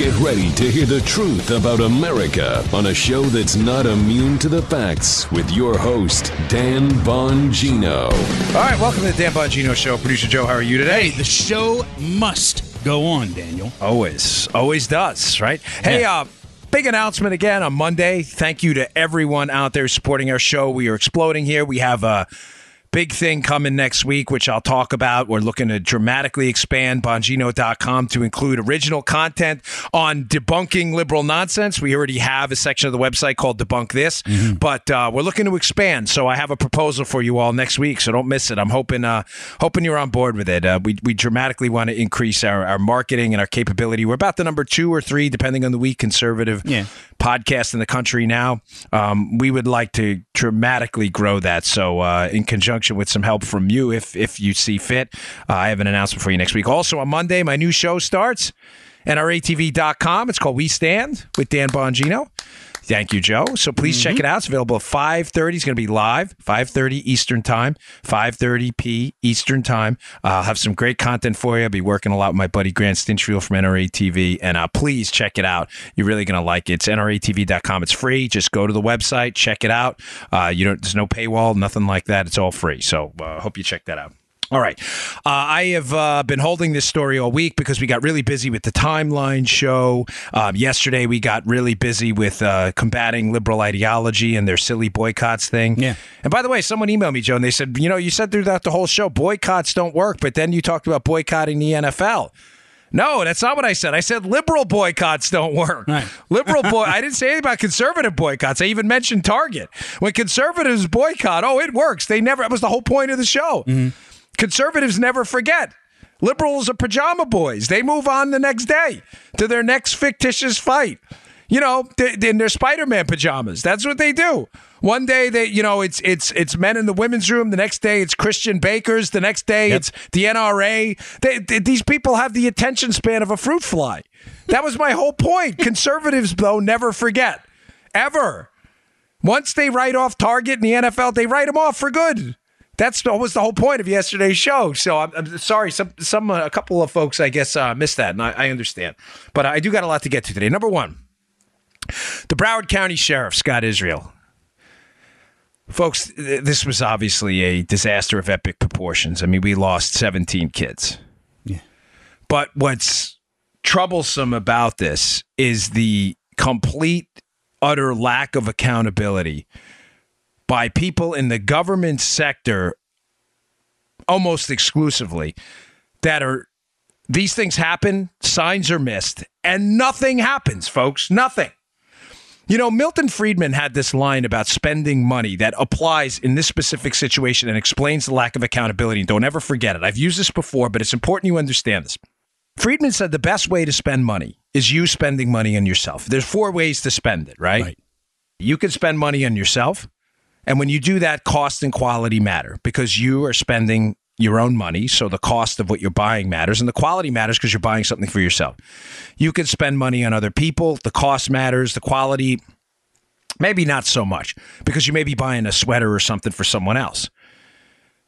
Get ready to hear the truth about America on a show that's not immune to the facts with your host, Dan Bongino. All right, welcome to the Dan Bongino Show. Producer Joe, how are you today? Hey, the show must go on, Daniel. Always does, right? Hey, big announcement again on Monday. Thank you to everyone out there supporting our show. We are exploding here. We have a big thing coming next week, which I'll talk about. We're looking to dramatically expand Bongino.com to include original content on debunking liberal nonsense. We already have a section of the website called Debunk This, but we're looking to expand. So I have a proposal for you all next week, so don't miss it. I'm hoping you're on board with it. We dramatically want to increase our marketing and our capability. We're about the number 2 or 3, depending on the week, conservative podcast in the country now. We would like to dramatically grow that. So in conjunction with some help from you, if you see fit, I have an announcement for you next week. Also on Monday, my new show starts, NRATV.com. It's called We Stand with Dan Bongino. Thank you, Joe. So please check it out. It's available at 5:30. It's going to be live, 5:30 Eastern Time, 5:30 p. Eastern Time. I'll have some great content for you. I'll be working a lot with my buddy Grant Stinchfield from NRA TV, and please check it out. You're really going to like it. It's NRATV.com. It's free. Just go to the website, check it out. There's no paywall, nothing like that. It's all free. So I hope you check that out. All right. I have been holding this story all week because we got really busy with the Timeline show. Yesterday, we got really busy with combating liberal ideology and their silly boycotts thing. Yeah. And by the way, someone emailed me, Joe, and they said, you said throughout the whole show, boycotts don't work, but then you talked about boycotting the NFL. No, that's not what I said. I said liberal boycotts don't work. Right. I didn't say anything about conservative boycotts. I even mentioned Target. When conservatives boycott, it works. That was the whole point of the show. Mm-hmm. Conservatives never forget. Liberals are pajama boys. They move on the next day to their next fictitious fight. In their Spider-Man pajamas. That's what they do. One day it's men in the women's room. The next day it's Christian bakers. The next day it's the NRA. These people have the attention span of a fruit fly. That was my whole point. Conservatives, though, never forget. Ever. Once they write off Target and the NFL, they write them off for good. That was the whole point of yesterday's show. So I'm sorry. A couple of folks, I guess, missed that, and I understand. But I do got a lot to get to today. Number one, the Broward County Sheriff, Scott Israel. Folks, this was obviously a disaster of epic proportions. I mean, we lost 17 kids. Yeah. But what's troublesome about this is the complete, utter lack of accountability by people in the government sector almost exclusively these things happen, signs are missed, and nothing happens, folks. Nothing. Milton Friedman had this line about spending money that applies in this specific situation and explains the lack of accountability. And don't ever forget it. I've used this before, but it's important you understand this. Friedman said the best way to spend money is you spending money on yourself. There's 4 ways to spend it, right? You can spend money on yourself. And when you do that, cost and quality matter because you are spending your own money. So the cost of what you're buying matters and the quality matters because you're buying something for yourself. You can spend money on other people. The cost matters. The quality, maybe not so much because you may be buying a sweater or something for someone else.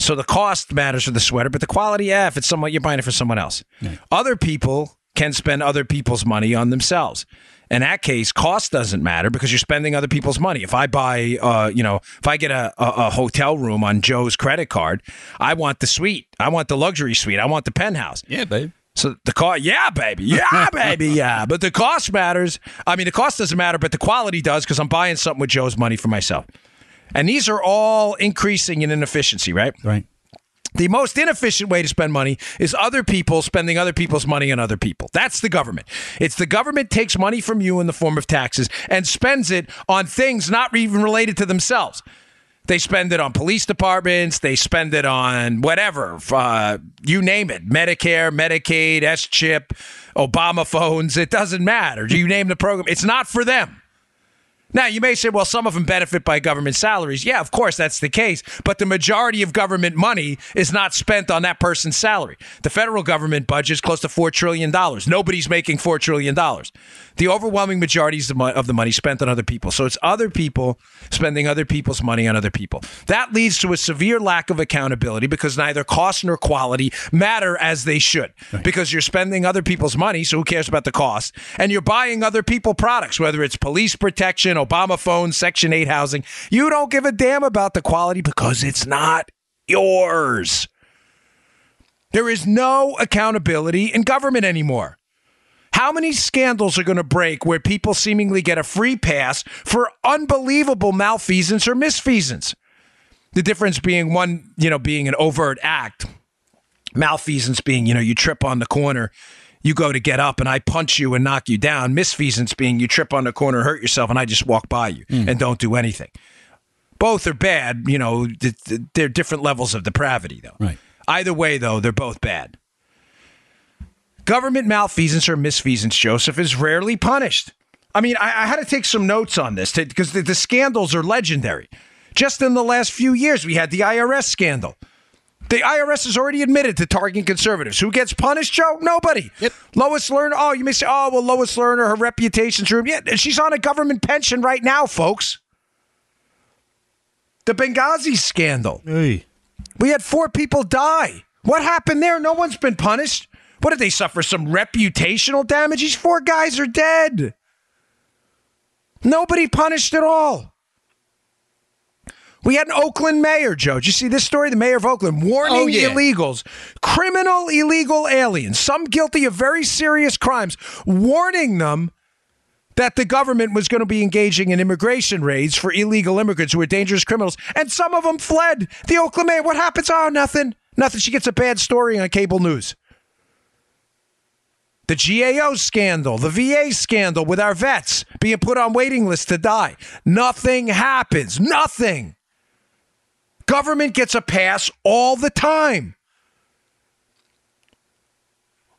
So the cost matters for the sweater, but the quality, if it's someone, you're buying it for someone else. Yeah. Other people can spend other people's money on themselves. In that case, cost doesn't matter because you're spending other people's money. If I buy, if I get a hotel room on Joe's credit card, I want the suite. I want the luxury suite. I want the penthouse. Yeah, babe. So the cost, yeah, baby. Yeah. But the cost matters. I mean, the cost doesn't matter, but the quality does because I'm buying something with Joe's money for myself. And these are all increasing in inefficiency, right? Right. The most inefficient way to spend money is other people spending other people's money on other people. That's the government. It's the government takes money from you in the form of taxes and spends it on things not even related to themselves. They spend it on police departments. They spend it on whatever, you name it, Medicare, Medicaid, S-chip, Obama phones. It doesn't matter. Do you name the program? It's not for them. Now, you may say, well, some of them benefit by government salaries. Yeah, of course, that's the case. But the majority of government money is not spent on that person's salary. The federal government budget is close to $4 trillion. Nobody's making $4 trillion. The overwhelming majority of the money spent on other people. So it's other people spending other people's money on other people. That leads to a severe lack of accountability because neither cost nor quality matter as they should. Right. Because you're spending other people's money, so who cares about the cost? And you're buying other people products, whether it's police protection, Obama phones, Section 8 housing. You don't give a damn about the quality because it's not yours. There is no accountability in government anymore. How many scandals are going to break where people seemingly get a free pass for unbelievable malfeasance or misfeasance? The difference being one, being an overt act. Malfeasance being, you trip on the corner, you go to get up and I punch you and knock you down. Misfeasance being you trip on the corner, hurt yourself, and I just walk by you and don't do anything. Both are bad. They're different levels of depravity, though. Right. Either way, though, they're both bad. Government malfeasance or misfeasance, Joseph, is rarely punished. I mean, I had to take some notes on this because the scandals are legendary. Just in the last few years, we had the IRS scandal. The IRS has already admitted to targeting conservatives. Who gets punished, Joe? Nobody. Yep. Lois Lerner. Oh, you may say, Lois Lerner, her reputation's ruined. Yeah, she's on a government pension right now, folks. The Benghazi scandal. Hey. We had 4 people die. What happened there? No one's been punished. What did they suffer? Some reputational damage? These 4 guys are dead. Nobody punished at all. We had an Oakland mayor, Joe. Did you see this story? The mayor of Oakland warning illegals, criminal illegal aliens, some guilty of very serious crimes, warning them that the government was going to be engaging in immigration raids for illegal immigrants who were dangerous criminals. And some of them fled. The Oakland mayor, what happens? Oh, nothing. Nothing. She gets a bad story on cable news. The GAO scandal, the VA scandal with our vets being put on waiting lists to die. Nothing happens. Nothing. Government gets a pass all the time.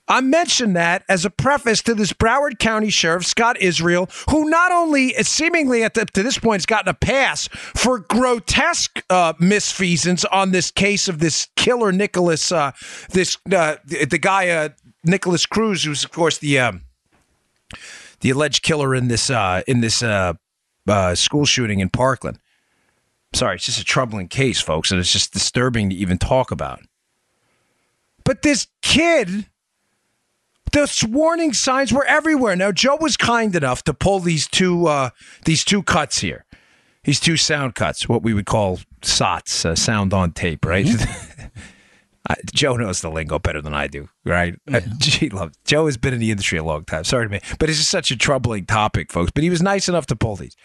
I mentioned that as a preface to this Broward County Sheriff, Scott Israel, who not only seemingly to this point has gotten a pass for grotesque misfeasance on this case of this killer Nicholas, the guy Nicholas Cruz, who's of course the alleged killer in this school shooting in Parkland. Sorry, it's just a troubling case, folks, and it's just disturbing to even talk about. But this kid, the warning signs were everywhere. Now, Joe was kind enough to pull these two cuts here, these 2 sound cuts, what we would call SOTs, sound on tape, right? Joe knows the lingo better than I do, right? Yeah. Joe has been in the industry a long time. Sorry to me, but it's just such a troubling topic, folks. But he was nice enough to pull these.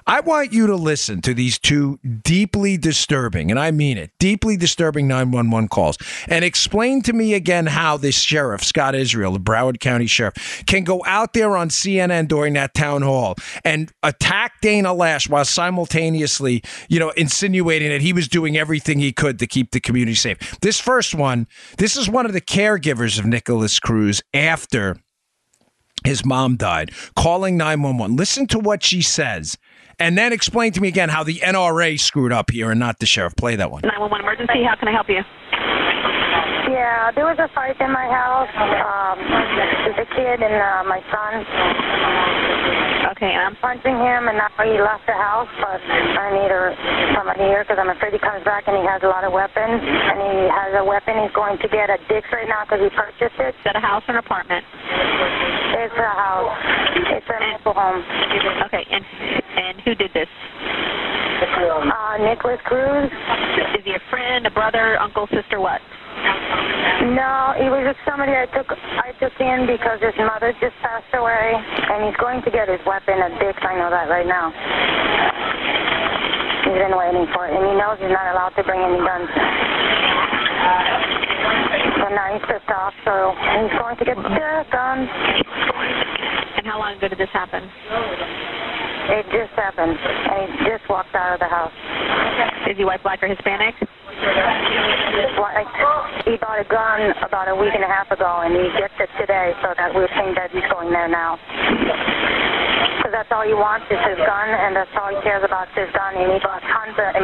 I want you to listen to these 2 deeply disturbing, and I mean it, deeply disturbing 911 calls, and explain to me again how this sheriff, Scott Israel, the Broward County Sheriff, can go out there on CNN during that town hall and attack Dana Lash while simultaneously, insinuating that he was doing everything he could to keep the community safe. This first one, this is one of the caregivers of Nicholas Cruz after his mom died, calling 911. Listen to what she says. And then explain to me again how the NRA screwed up here and not the sheriff. Play that one. 911 emergency. How can I help you? Yeah, there was a fight in my house with a kid and my son. Okay, and I'm punching him, and now he left the house, but I need somebody here because I'm afraid he comes back and he has a lot of weapons. And he has a weapon he's going to get at Dick's right now because he purchased it. Is that a house or an apartment? It's a house. It's a mobile home. Okay, and who did this? Nicholas Cruz. Is he a friend, a brother, uncle, sister, what? No, he was just somebody I took in because his mother just passed away, and he's going to get his weapon at Dick's. I know that right now. He's been waiting for it, and he knows he's not allowed to bring any guns. So now he's pissed off, so he's going to get the gun. And how long ago did this happen? It just happened, and he just walked out of the house. Is he white, black, or Hispanic? He bought a gun about a week and a half ago, and he gets it today, so that we think that he's going there now. Because that's all he wants is his gun, and that's all he cares about is his gun. And he bought tons of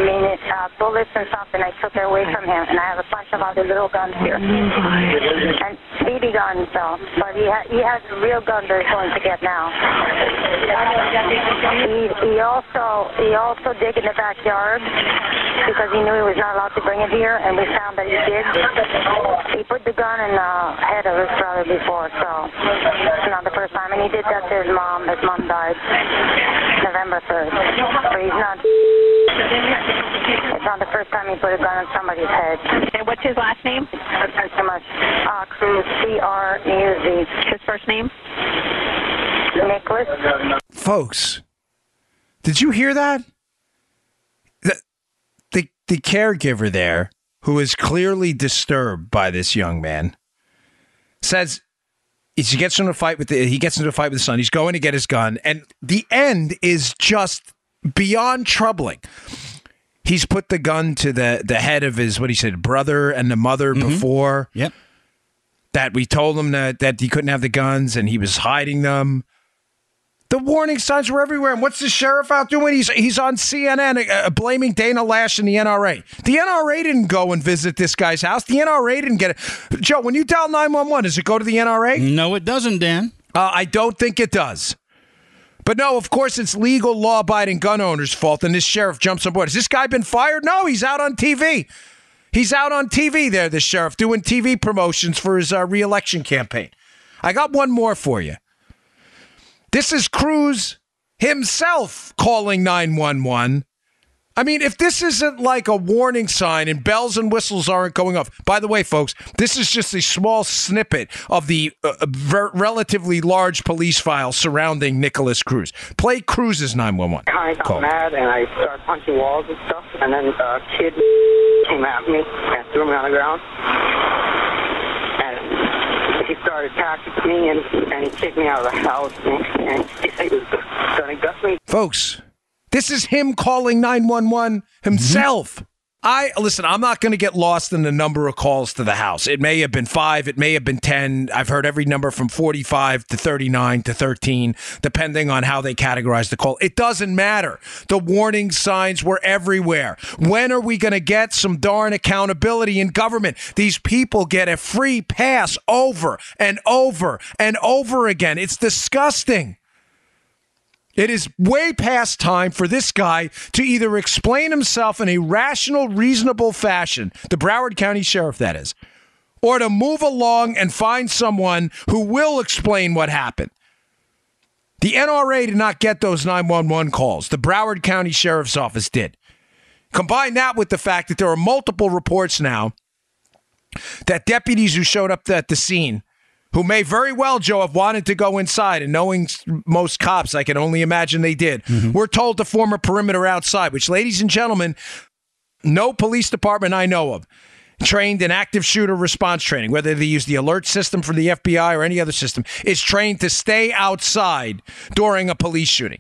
bullets and stuff, and I took it away from him. And I have a bunch of other little guns here. And BB guns, though. But he has a real gun that he's going to get now. He also dig in the backyard because he knew he was not allowed to bring it here, and we found that he did. He put the gun in the head of his brother before, so it's not the first time. And he did that to his mom. His mom died November 3rd. So he's not... It's not the first time he put a gun on somebody's head. And what's his last name? Thanks so much. Cruz, C-R-U-Z. His first name? Nicholas. Folks, did you hear that? The caregiver there, who is clearly disturbed by this young man, says he gets into a fight with the son. He's going to get his gun, and the end is just beyond troubling. He's put the gun to the head of his, what he said, brother and the mother before. Yep. That we told him that he couldn't have the guns, and he was hiding them. The warning signs were everywhere. And what's the sheriff out doing? He's on CNN blaming Dana Lash and the NRA. The NRA didn't go and visit this guy's house. The NRA didn't get it. Joe, when you dial 911, does it go to the NRA? No, it doesn't, Dan. I don't think it does. But no, of course, it's legal, law-abiding gun owners' fault, and this sheriff jumps on board. Has this guy been fired? No, he's out on TV. He's out on TV there, this sheriff, doing TV promotions for his re-election campaign. I got one more for you. This is Cruz himself calling 911. I mean, if this isn't like a warning sign and bells and whistles aren't going off. By the way, folks, this is just a small snippet of the relatively large police file surrounding Nicholas Cruz. Play Cruz's 911 I got call. mad and I started punching walls and stuff. And then a kid came at me and threw me on the ground. And he started attacking me and he kicked me out of the house and he said he was going to gut me. Folks, this is him calling 911 himself. Listen, I'm not going to get lost in the number of calls to the house. It may have been 5. It may have been 10. I've heard every number from 45 to 39 to 13, depending on how they categorize the call. It doesn't matter. The warning signs were everywhere. When are we going to get some darn accountability in government? These people get a free pass over and over and over again. It's disgusting. It is way past time for this guy to either explain himself in a rational, reasonable fashion, the Broward County Sheriff, that is, or to move along and find someone who will explain what happened. The NRA did not get those 911 calls. The Broward County Sheriff's Office did. Combine that with the fact that there are multiple reports now that deputies who showed up at the scene, who may very well, Joe, have wanted to go inside, and knowing most cops, I can only imagine they did, were told to form a perimeter outside, which, ladies and gentlemen, no police department I know of trained in active shooter response training, whether they use the alert system from the FBI or any other system, is trained to stay outside during a police shooting.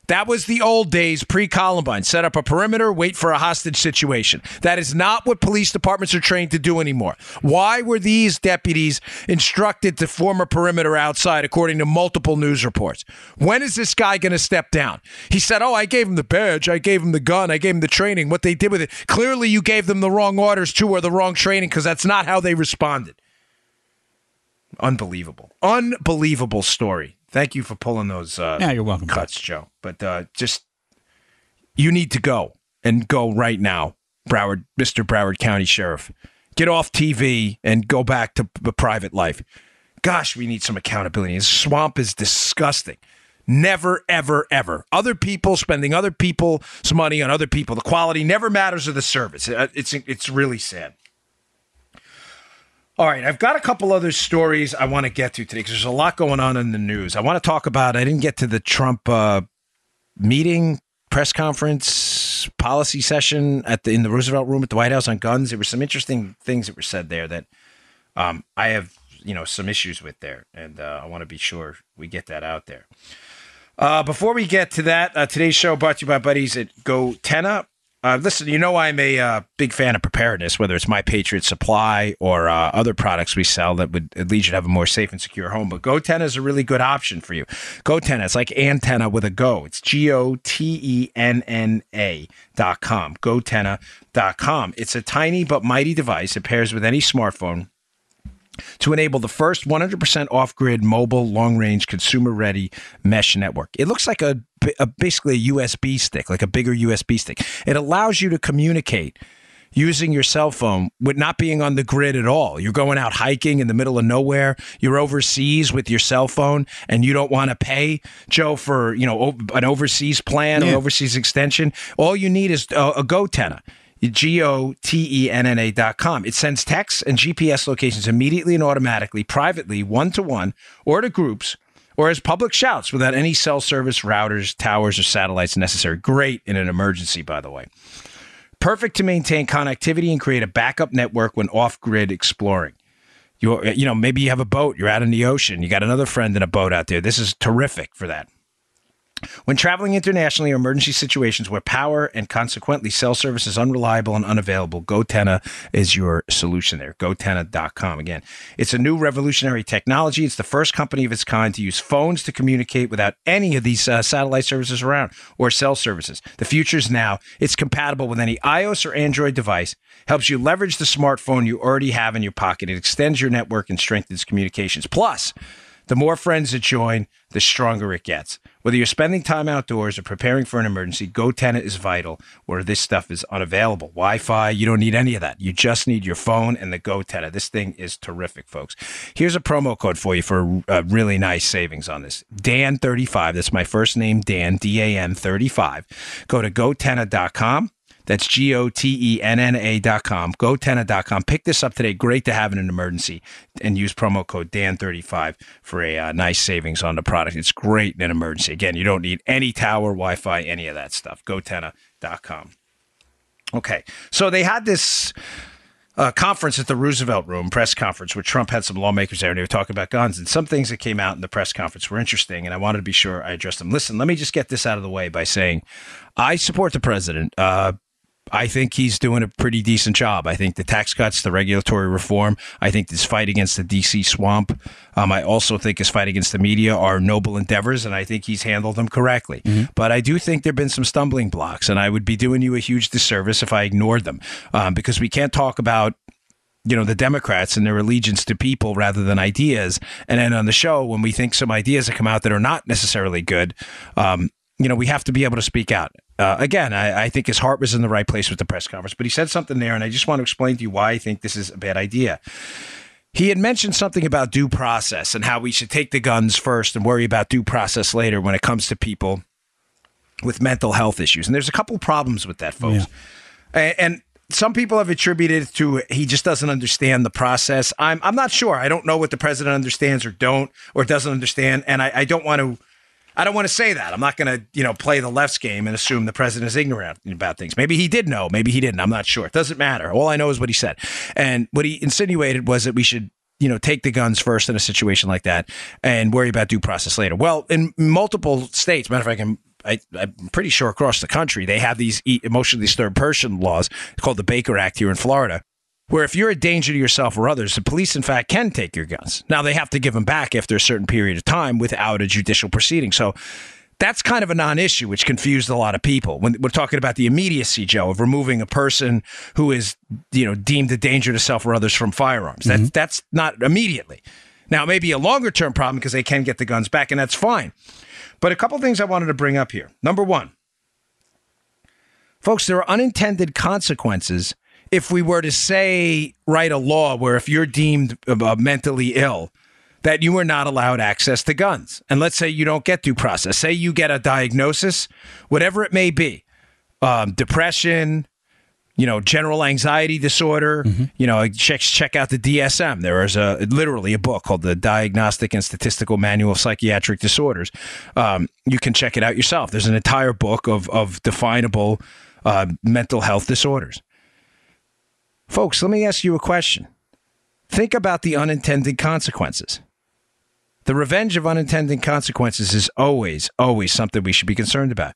That was the old days pre-Columbine. Set up a perimeter, wait for a hostage situation. That is not what police departments are trained to do anymore. Why were these deputies instructed to form a perimeter outside, according to multiple news reports? When is this guy going to step down? He said, I gave him the badge, I gave him the gun, I gave him the training. What they did with it, clearly you gave them the wrong orders too, or the wrong training, because that's not how they responded. Unbelievable. Unbelievable story. Thank you for pulling those you're welcome, cuts, Joe. But just, you need to go, and go right now, Mr. Broward County Sheriff. Get off TV and go back to the private life. Gosh, we need some accountability. This swamp is disgusting. Never, ever, ever. Other people spending other people's money on other people. The quality never matters of the service. It's really sad. All right, I've got a couple other stories I want to get to today because there's a lot going on in the news. I want to talk about, I didn't get to the Trump meeting, press conference, policy session in the Roosevelt Room at the White House on guns. There were some interesting things that were said there that I have, some issues with there, and I want to be sure we get that out there. Before we get to that, today's show brought to you by buddies at GoTenna. Listen, I'm a big fan of preparedness, whether it's My Patriot Supply or other products we sell that would lead you to have a more safe and secure home. But GoTenna is a really good option for you. GoTenna, it's like antenna with a go. It's GOTENNA.com. GoTenna.com. It's a tiny but mighty device. It pairs with any smartphone to enable the first 100% off-grid mobile long-range consumer-ready mesh network. It looks like basically a USB stick, like a bigger USB stick. It allows you to communicate using your cell phone with not being on the grid at all. You're going out hiking in the middle of nowhere. You're overseas with your cell phone, and you don't want to pay, Joe, for an overseas plan or overseas extension. All you need is a GoTenna. GOTENNA.com. It sends texts and GPS locations immediately and automatically, privately, one-to-one, or to groups, or as public shouts without any cell service, routers, towers, or satellites necessary. Great in an emergency, by the way. Perfect to maintain connectivity and create a backup network when off-grid exploring. Maybe you have a boat, you're out in the ocean, you got another friend in a boat out there. This is terrific for that. When traveling internationally or emergency situations where power and consequently cell service is unreliable and unavailable, GoTenna is your solution there. GoTenna.com. Again, it's a new revolutionary technology. It's the first company of its kind to use phones to communicate without any of these satellite services around or cell services. The future's now. It's compatible with any iOS or Android device. Helps you leverage the smartphone you already have in your pocket. It extends your network and strengthens communications. Plus, the more friends that join, the stronger it gets. Whether you're spending time outdoors or preparing for an emergency, GoTenna is vital where this stuff is unavailable. Wi-Fi, you don't need any of that. You just need your phone and the GoTenna. This thing is terrific, folks. Here's a promo code for you for a really nice savings on this. Dan35, that's my first name, Dan, D-A-N 35. Go to GoTenna.com. That's GOTENNA.com, GoTenna.com. Pick this up today. Great to have in an emergency. And use promo code Dan35 for a nice savings on the product. It's great in an emergency. Again, you don't need any tower, Wi-Fi, any of that stuff. GoTenna.com. Okay, so they had this conference at the Roosevelt Room, press conference, where Trump had some lawmakers there, and they were talking about guns. And some things that came out in the press conference were interesting, and I wanted to be sure I addressed them. Listen, let me just get this out of the way by saying I support the president. I think he's doing a pretty decent job. I think the tax cuts, the regulatory reform, I think this fight against the D.C. swamp, I also think his fight against the media are noble endeavors, and I think he's handled them correctly. Mm-hmm. But I do think there have been some stumbling blocks, and I would be doing you a huge disservice if I ignored them, because we can't talk about the Democrats and their allegiance to people rather than ideas. And then on the show, when we think some ideas that come out that are not necessarily good, we have to be able to speak out. Again, I think his heart was in the right place with the press conference, but he said something there, and I just want to explain to you why I think this is a bad idea. He had mentioned something about due process and how we should take the guns first and worry about due process later when it comes to people with mental health issues. And there's a couple problems with that, folks. Yeah. And some people have attributed it to he just doesn't understand the process. I'm not sure. I don't know what the president understands or doesn't understand, and I don't want to say that. I'm not going to, play the left's game and assume the president is ignorant about things. Maybe he did know. Maybe he didn't. I'm not sure. It doesn't matter. All I know is what he said. And what he insinuated was that we should, take the guns first in a situation like that and worry about due process later. Well, in multiple states, matter of fact, I'm pretty sure across the country, they have these emotionally disturbed person laws called the Baker Act here in Florida, where if you're a danger to yourself or others, the police, in fact, can take your guns. Now, they have to give them back after a certain period of time without a judicial proceeding. So that's kind of a non-issue, which confused a lot of people. When we're talking about the immediacy, Joe, of removing a person who is, deemed a danger to self or others from firearms. Mm-hmm. That's not immediately. Now, it may be a longer-term problem because they can get the guns back, and that's fine. But a couple things I wanted to bring up here. Number one, folks, there are unintended consequences if we were to write a law where if you're deemed mentally ill, that you are not allowed access to guns. And let's say you don't get due process. Say you get a diagnosis, whatever it may be, depression, general anxiety disorder, check out the DSM. There is literally a book called the Diagnostic and Statistical Manual of Psychiatric Disorders. You can check it out yourself. There's an entire book of definable mental health disorders. Folks, let me ask you a question. Think about the unintended consequences. The revenge of unintended consequences is always, always something we should be concerned about.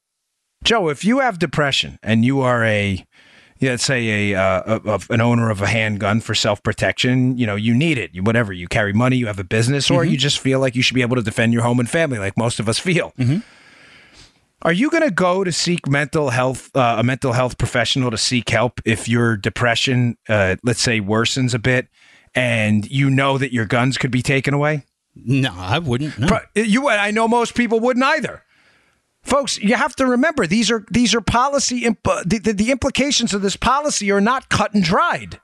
Joe, if you have depression and you are let's say an owner of a handgun for self-protection, you need it, whatever, you carry money, you have a business, or you just feel like you should be able to defend your home and family like most of us feel. Are you going to go to seek a mental health professional to seek help if your depression, let's say, worsens a bit and you know that your guns could be taken away? No, I wouldn't. No. I know most people wouldn't either. Folks, you have to remember, these are policy. The implications of this policy are not cut and dried.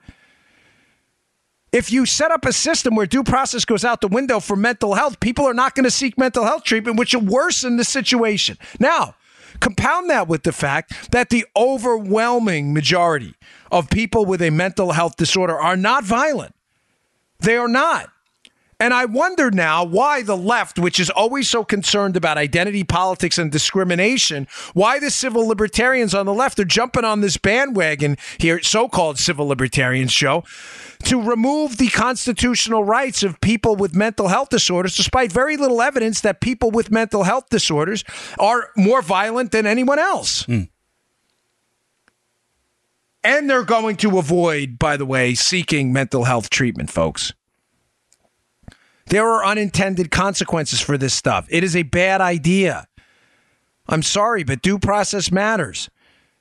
If you set up a system where due process goes out the window for mental health, people are not going to seek mental health treatment, which will worsen the situation. Now, compound that with the fact that the overwhelming majority of people with a mental health disorder are not violent. They are not. And I wonder now why the left, which is always so concerned about identity politics and discrimination, why the civil libertarians on the left are jumping on this bandwagon here, so-called civil libertarians, Joe, to remove the constitutional rights of people with mental health disorders, despite very little evidence that people with mental health disorders are more violent than anyone else. And they're going to avoid, by the way, seeking mental health treatment, folks. There are unintended consequences for this stuff. It is a bad idea. I'm sorry, but due process matters.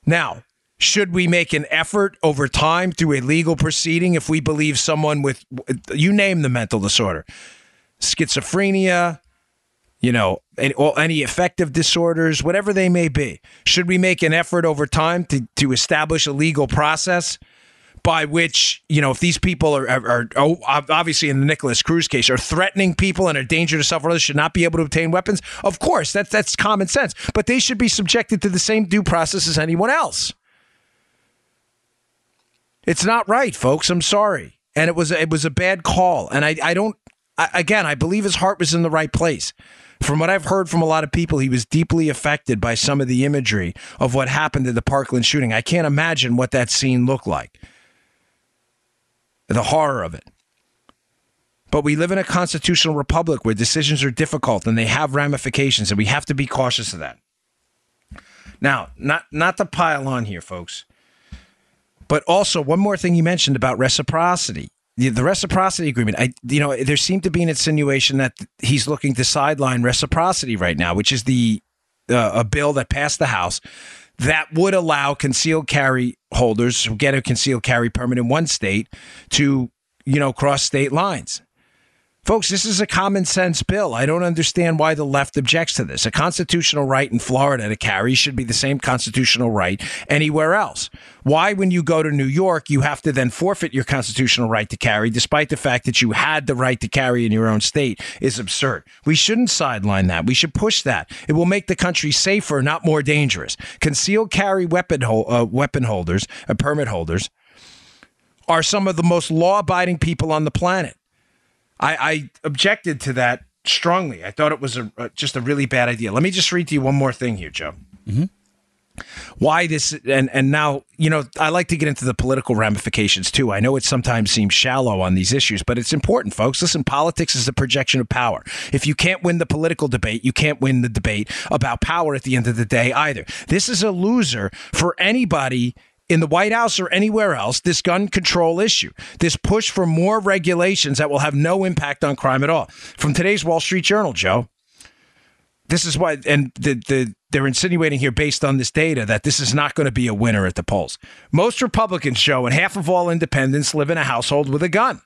Now, should we make an effort over time through a legal proceeding if we believe someone with, you name the mental disorder, schizophrenia, any affective disorders, whatever they may be, should we make an effort over time to establish a legal process by which, if these people are obviously in the Nicholas Cruz case, are threatening people and are a danger to self or others, should not be able to obtain weapons? Of course, that's common sense. But they should be subjected to the same due process as anyone else. It's not right, folks. I'm sorry. And it was a bad call. And I believe his heart was in the right place. From what I've heard from a lot of people, he was deeply affected by some of the imagery of what happened in the Parkland shooting. I can't imagine what that scene looked like. The horror of it. But we live in a constitutional republic where decisions are difficult and they have ramifications, and we have to be cautious of that. Now, not to pile on here, folks, but also one more thing you mentioned about reciprocity. The reciprocity agreement, there seemed to be an insinuation that he's looking to sideline reciprocity right now, which is a bill that passed the House that would allow concealed carry holders who get a concealed carry permit in one state to, cross state lines. Folks, this is a common sense bill. I don't understand why the left objects to this. A constitutional right in Florida to carry should be the same constitutional right anywhere else. Why, when you go to New York, you have to then forfeit your constitutional right to carry, despite the fact that you had the right to carry in your own state, is absurd. We shouldn't sideline that. We should push that. It will make the country safer, not more dangerous. Concealed carry weapon holders, permit holders, are some of the most law-abiding people on the planet. I objected to that strongly. I thought it was just a really bad idea. Let me just read to you one more thing here, Joe. Why this, and now, I like to get into the political ramifications too. I know it sometimes seems shallow on these issues, but it's important, folks. Listen, politics is a projection of power. If you can't win the political debate, you can't win the debate about power at the end of the day either. This is a loser for anybody in the White House or anywhere else, this gun control issue, this push for more regulations that will have no impact on crime at all. From today's Wall Street Journal, Joe, this is why, and they're insinuating here based on this data that this is not going to be a winner at the polls. Most Republicans, Joe, and half of all independents live in a household with a gun.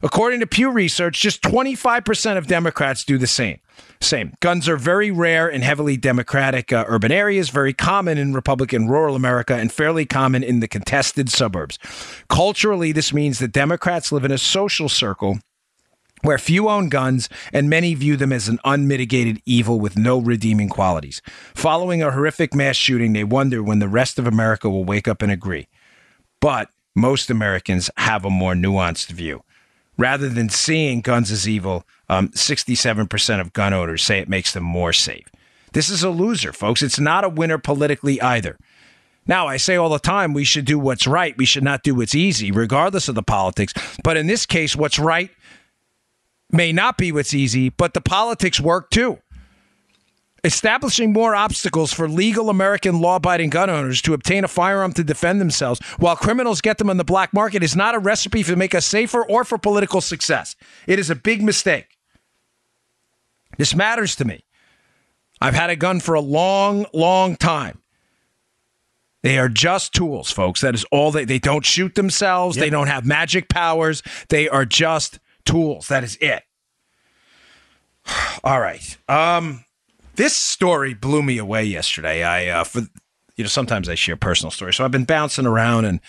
According to Pew Research, just 25% of Democrats do the same. Guns are very rare in heavily Democratic urban areas, very common in Republican rural America, and fairly common in the contested suburbs. Culturally, this means that Democrats live in a social circle where few own guns and many view them as an unmitigated evil with no redeeming qualities. Following a horrific mass shooting, they wonder when the rest of America will wake up and agree. But most Americans have a more nuanced view. Rather than seeing guns as evil, 67% of gun owners say it makes them more safe. This is a loser, folks. It's not a winner politically either. Now, I say all the time we should do what's right. We should not do what's easy, regardless of the politics. But in this case, what's right may not be what's easy, but the politics work too. Establishing more obstacles for legal American law-abiding gun owners to obtain a firearm to defend themselves while criminals get them on the black market is not a recipe to make us safer or for political success. It is a big mistake. This matters to me. I've had a gun for a long, long time. They are just tools, folks. That is all they don't shoot themselves. Yep. They don't have magic powers. They are just tools. That is it. All right. This story blew me away yesterday. Sometimes I share personal stories. So I've been bouncing around and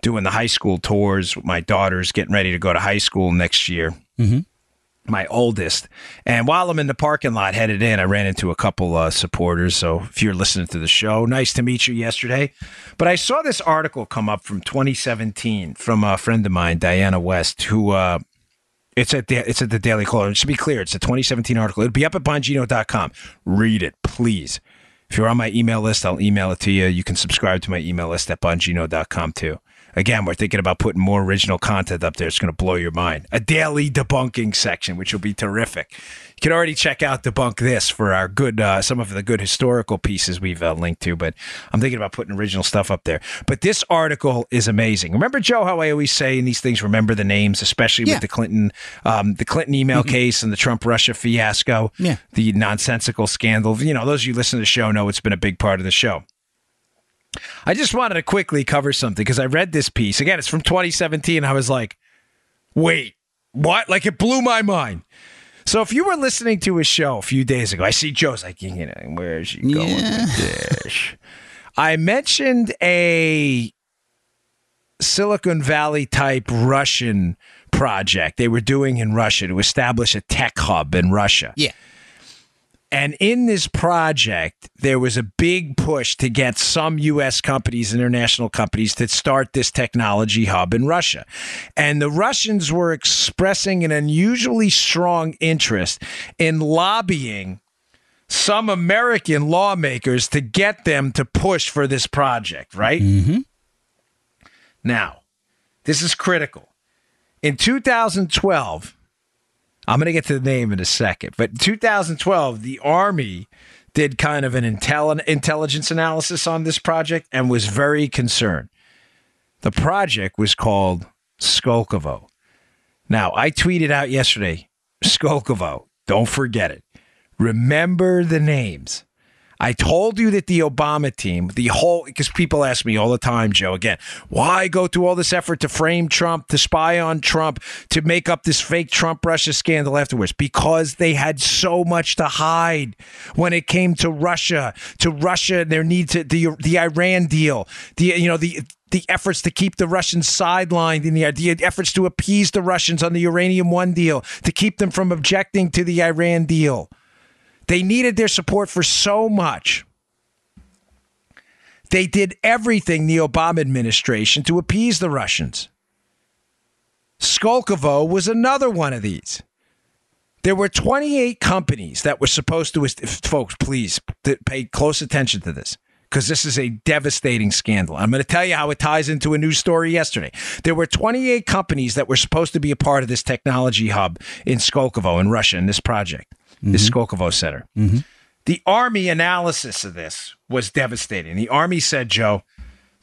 doing the high school tours with my daughters, getting ready to go to high school next year. Mm-hmm. My oldest. And while I'm in the parking lot headed in, I ran into a couple supporters. So if you're listening to the show, nice to meet you yesterday. But I saw this article come up from 2017 from a friend of mine, Diana West, who it's at the Daily Caller. To be clear, it's a 2017 article. It'll be up at Bongino.com. Read it, please. If you're on my email list, I'll email it to you. You can subscribe to my email list at Bongino.com too. Again, we're thinking about putting more original content up there. It's going to blow your mind. A daily debunking section, which will be terrific. You can already check out Debunk This for our good, some of the good historical pieces we've linked to, but I'm thinking about putting original stuff up there. But this article is amazing. Remember, Joe, how I always say in these things, remember the names, especially with the Clinton email case and the Trump-Russia fiasco, the nonsensical scandal. You know, those of you listen to the show know it's been a big part of the show. I just wanted to quickly cover something because I read this piece. Again, it's from 2017. I was like, wait, what? Like, it blew my mind. So if you were listening to a show a few days ago, I see Joe's like, where is she going with this? I mentioned a Silicon Valley type Russian project they were doing in Russia to establish a tech hub in Russia. Yeah. And in this project, there was a big push to get some U.S. companies, international companies, to start this technology hub in Russia. And the Russians were expressing an unusually strong interest in lobbying some American lawmakers to get them to push for this project, right? Mm-hmm. Now, this is critical. In 2012... I'm going to get to the name in a second. But in 2012, the Army did kind of an intelligence analysis on this project and was very concerned. The project was called Skolkovo. Now, I tweeted out yesterday, Skolkovo, don't forget it. Remember the names. I told you that the Obama team, because people ask me all the time, Joe, again, why go through all this effort to frame Trump, to spy on Trump, to make up this fake Trump-Russia scandal afterwards? Because they had so much to hide when it came to Russia, their need to the Iran deal, the efforts to keep the Russians sidelined in the efforts to appease the Russians on the Uranium One deal, to keep them from objecting to the Iran deal. They needed their support for so much. They did everything, the Obama administration, to appease the Russians. Skolkovo was another one of these. There were 28 companies that were supposed to, folks, please pay close attention to this, because this is a devastating scandal. I'm going to tell you how it ties into a news story yesterday. There were 28 companies that were supposed to be a part of this technology hub in Skolkovo in Russia in this project. The Skolkovo Center. Mm-hmm. The Army analysis of this was devastating. The Army said, Joe,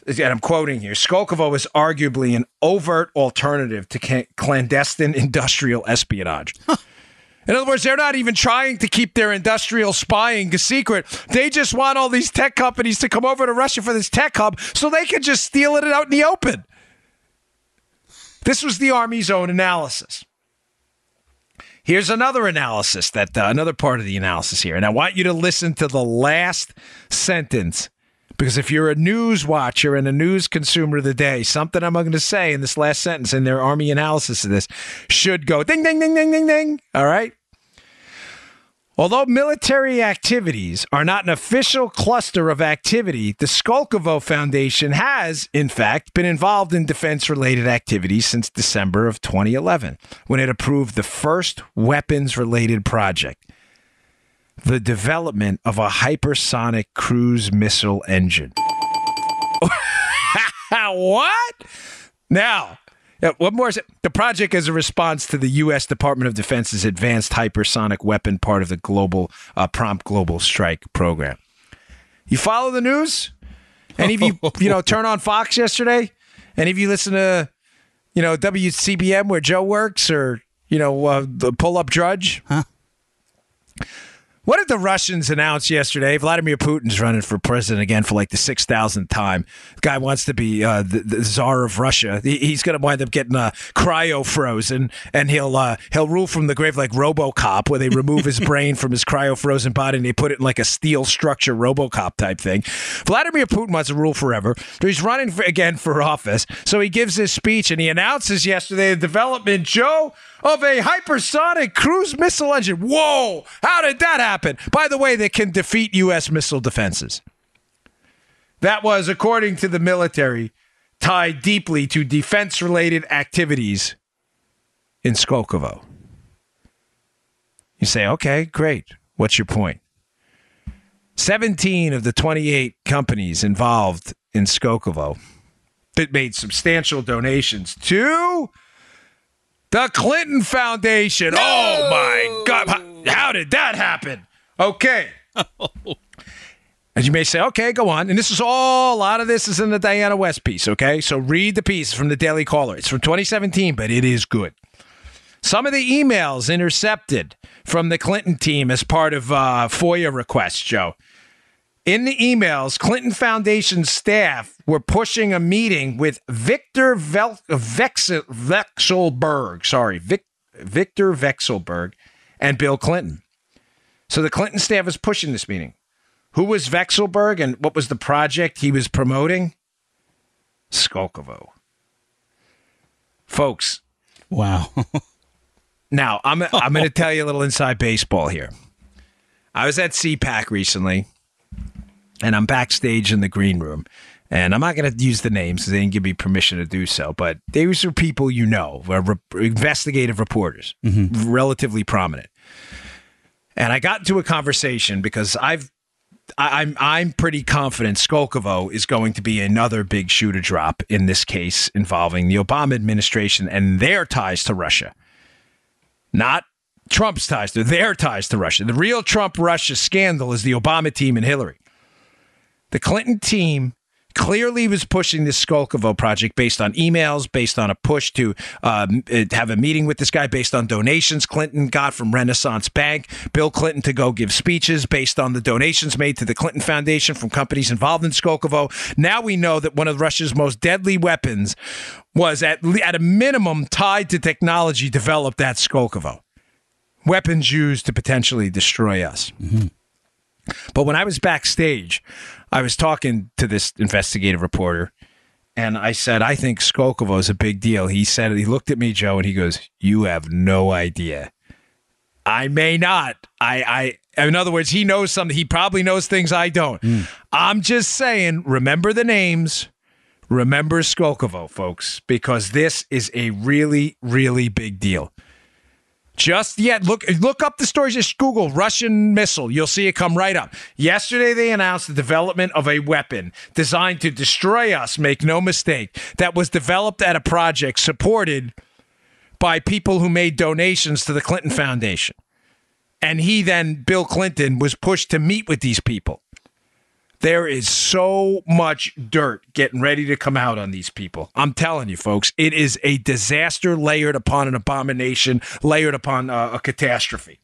and I'm quoting here, Skolkovo is arguably an overt alternative to clandestine industrial espionage. Huh. In other words, they're not even trying to keep their industrial spying a secret. They just want all these tech companies to come over to Russia for this tech hub so they can just steal it out in the open. This was the Army's own analysis. Here's another analysis, another part of the analysis here. And I want you to listen to the last sentence, because if you're a news watcher and a news consumer of the day, something I'm going to say in this last sentence in their Army analysis of this should go ding, ding, ding, ding, ding, ding. All right? Although military activities are not an official cluster of activity, the Skolkovo Foundation has, in fact, been involved in defense-related activities since December of 2011, when it approved the first weapons-related project, the development of a hypersonic cruise missile engine. What? Now, Yeah, what more is it? The project is a response to the U.S. Department of Defense's Advanced Hypersonic Weapon, part of the Prompt Global Strike program. You follow the news? Any of you, turn on Fox yesterday? Any of you listen to, WCBM where Joe works, or, the pull-up Drudge? Huh? What did the Russians announce yesterday? Vladimir Putin's running for president again for like the 6,000th time. The guy wants to be the czar of Russia. He's going to wind up getting cryo-frozen, and he'll rule from the grave like RoboCop, where they remove his brain from his cryo-frozen body and they put it in like a steel structure RoboCop type thing. Vladimir Putin wants to rule forever. He's running again for office. So he gives this speech, and he announces yesterday the development, Joe, of a hypersonic cruise missile engine. Whoa! How did that happen? By the way, that can defeat U.S. missile defenses. That was, according to the military, tied deeply to defense-related activities in Skolkovo. You say, okay, great. What's your point? 17 of the 28 companies involved in Skolkovo that made substantial donations to the Clinton Foundation. No! Oh, my God. How did that happen? Okay. As you may say, okay, go on. And a lot of this is in the Diana West piece, okay? So read the piece from the Daily Caller. It's from 2017, but it is good. Some of the emails intercepted from the Clinton team as part of FOIA requests, Joe. In the emails, Clinton Foundation staff were pushing a meeting with Victor Vekselberg and Bill Clinton. So the Clinton staff is pushing this meeting. Who was Vekselberg, and what was the project he was promoting? Skolkovo. Folks. Wow. Now, I'm going to tell you a little inside baseball here. I was at CPAC recently, and I'm backstage in the green room. And I'm not going to use the names because they didn't give me permission to do so. But these are people investigative reporters, relatively prominent. And I got into a conversation because I'm pretty confident Skolkovo is going to be another big shoe to drop in this case involving the Obama administration and their ties to Russia. Not Trump's ties to their ties to Russia. The real Trump-Russia scandal is the Obama team and Hillary. The Clinton team clearly was pushing this Skolkovo project based on emails, based on a push to have a meeting with this guy, based on donations Clinton got from Renaissance Bank, Bill Clinton to go give speeches based on the donations made to the Clinton Foundation from companies involved in Skolkovo. Now we know that one of Russia's most deadly weapons was at a minimum tied to technology developed at Skolkovo. Weapons used to potentially destroy us. Mm-hmm. But when I was backstage, I was talking to this investigative reporter, and I said, I think Skolkovo is a big deal. He said, he looked at me, Joe, and he goes, you have no idea. I may not. In other words, he knows something. He probably knows things I don't. I'm just saying, remember the names. Remember Skolkovo, folks, because this is a really, really big deal. Just yet, look up the stories. Just Google Russian missile. You'll see it come right up. Yesterday, they announced the development of a weapon designed to destroy us, make no mistake, that was developed at a project supported by people who made donations to the Clinton Foundation. And Bill Clinton, was pushed to meet with these people. There is so much dirt getting ready to come out on these people. I'm telling you, folks, it is a disaster layered upon an abomination, layered upon a catastrophe.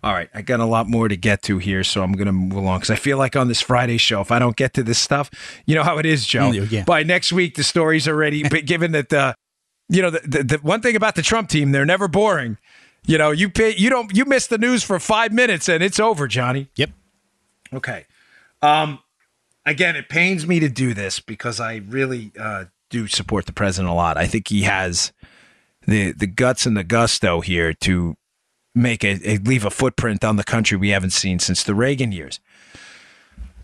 All right, I got a lot more to get to here, so I'm going to move along because I feel like on this Friday show, if I don't get to this stuff, you know how it is, Joe. Yeah. By next week, the story's already, given that, the one thing about the Trump team, they're never boring. You miss the news for 5 minutes and it's over, Johnny. Yep. Okay. Again, it pains me to do this because I really do support the president a lot. I think he has the guts and the gusto here to leave a footprint on the country we haven't seen since the Reagan years.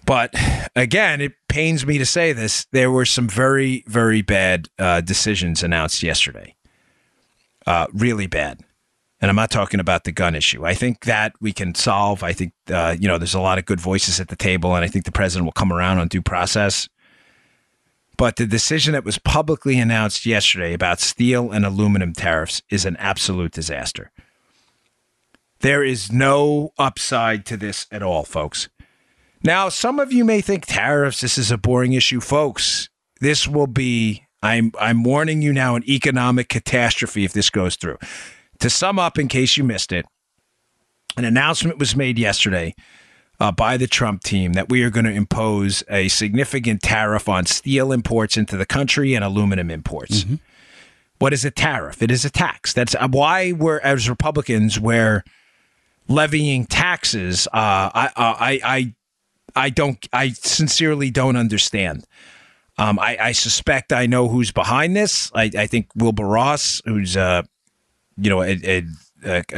But again, it pains me to say this. There were some very, very bad decisions announced yesterday. Really bad. And I'm not talking about the gun issue. I think that we can solve. I think, there's a lot of good voices at the table, and I think the president will come around on due process. But the decision that was publicly announced yesterday about steel and aluminum tariffs is an absolute disaster. There is no upside to this at all, folks. Now, some of you may think tariffs, this is a boring issue. Folks, this will be, I'm warning you now, an economic catastrophe if this goes through. To sum up, in case you missed it, an announcement was made yesterday by the Trump team that we are going to impose a significant tariff on steel imports into the country and aluminum imports. Mm-hmm. What is a tariff? It is a tax. That's why we're, as Republicans, we're levying taxes. I sincerely don't understand. I suspect I know who's behind this. I think Wilbur Ross, who's a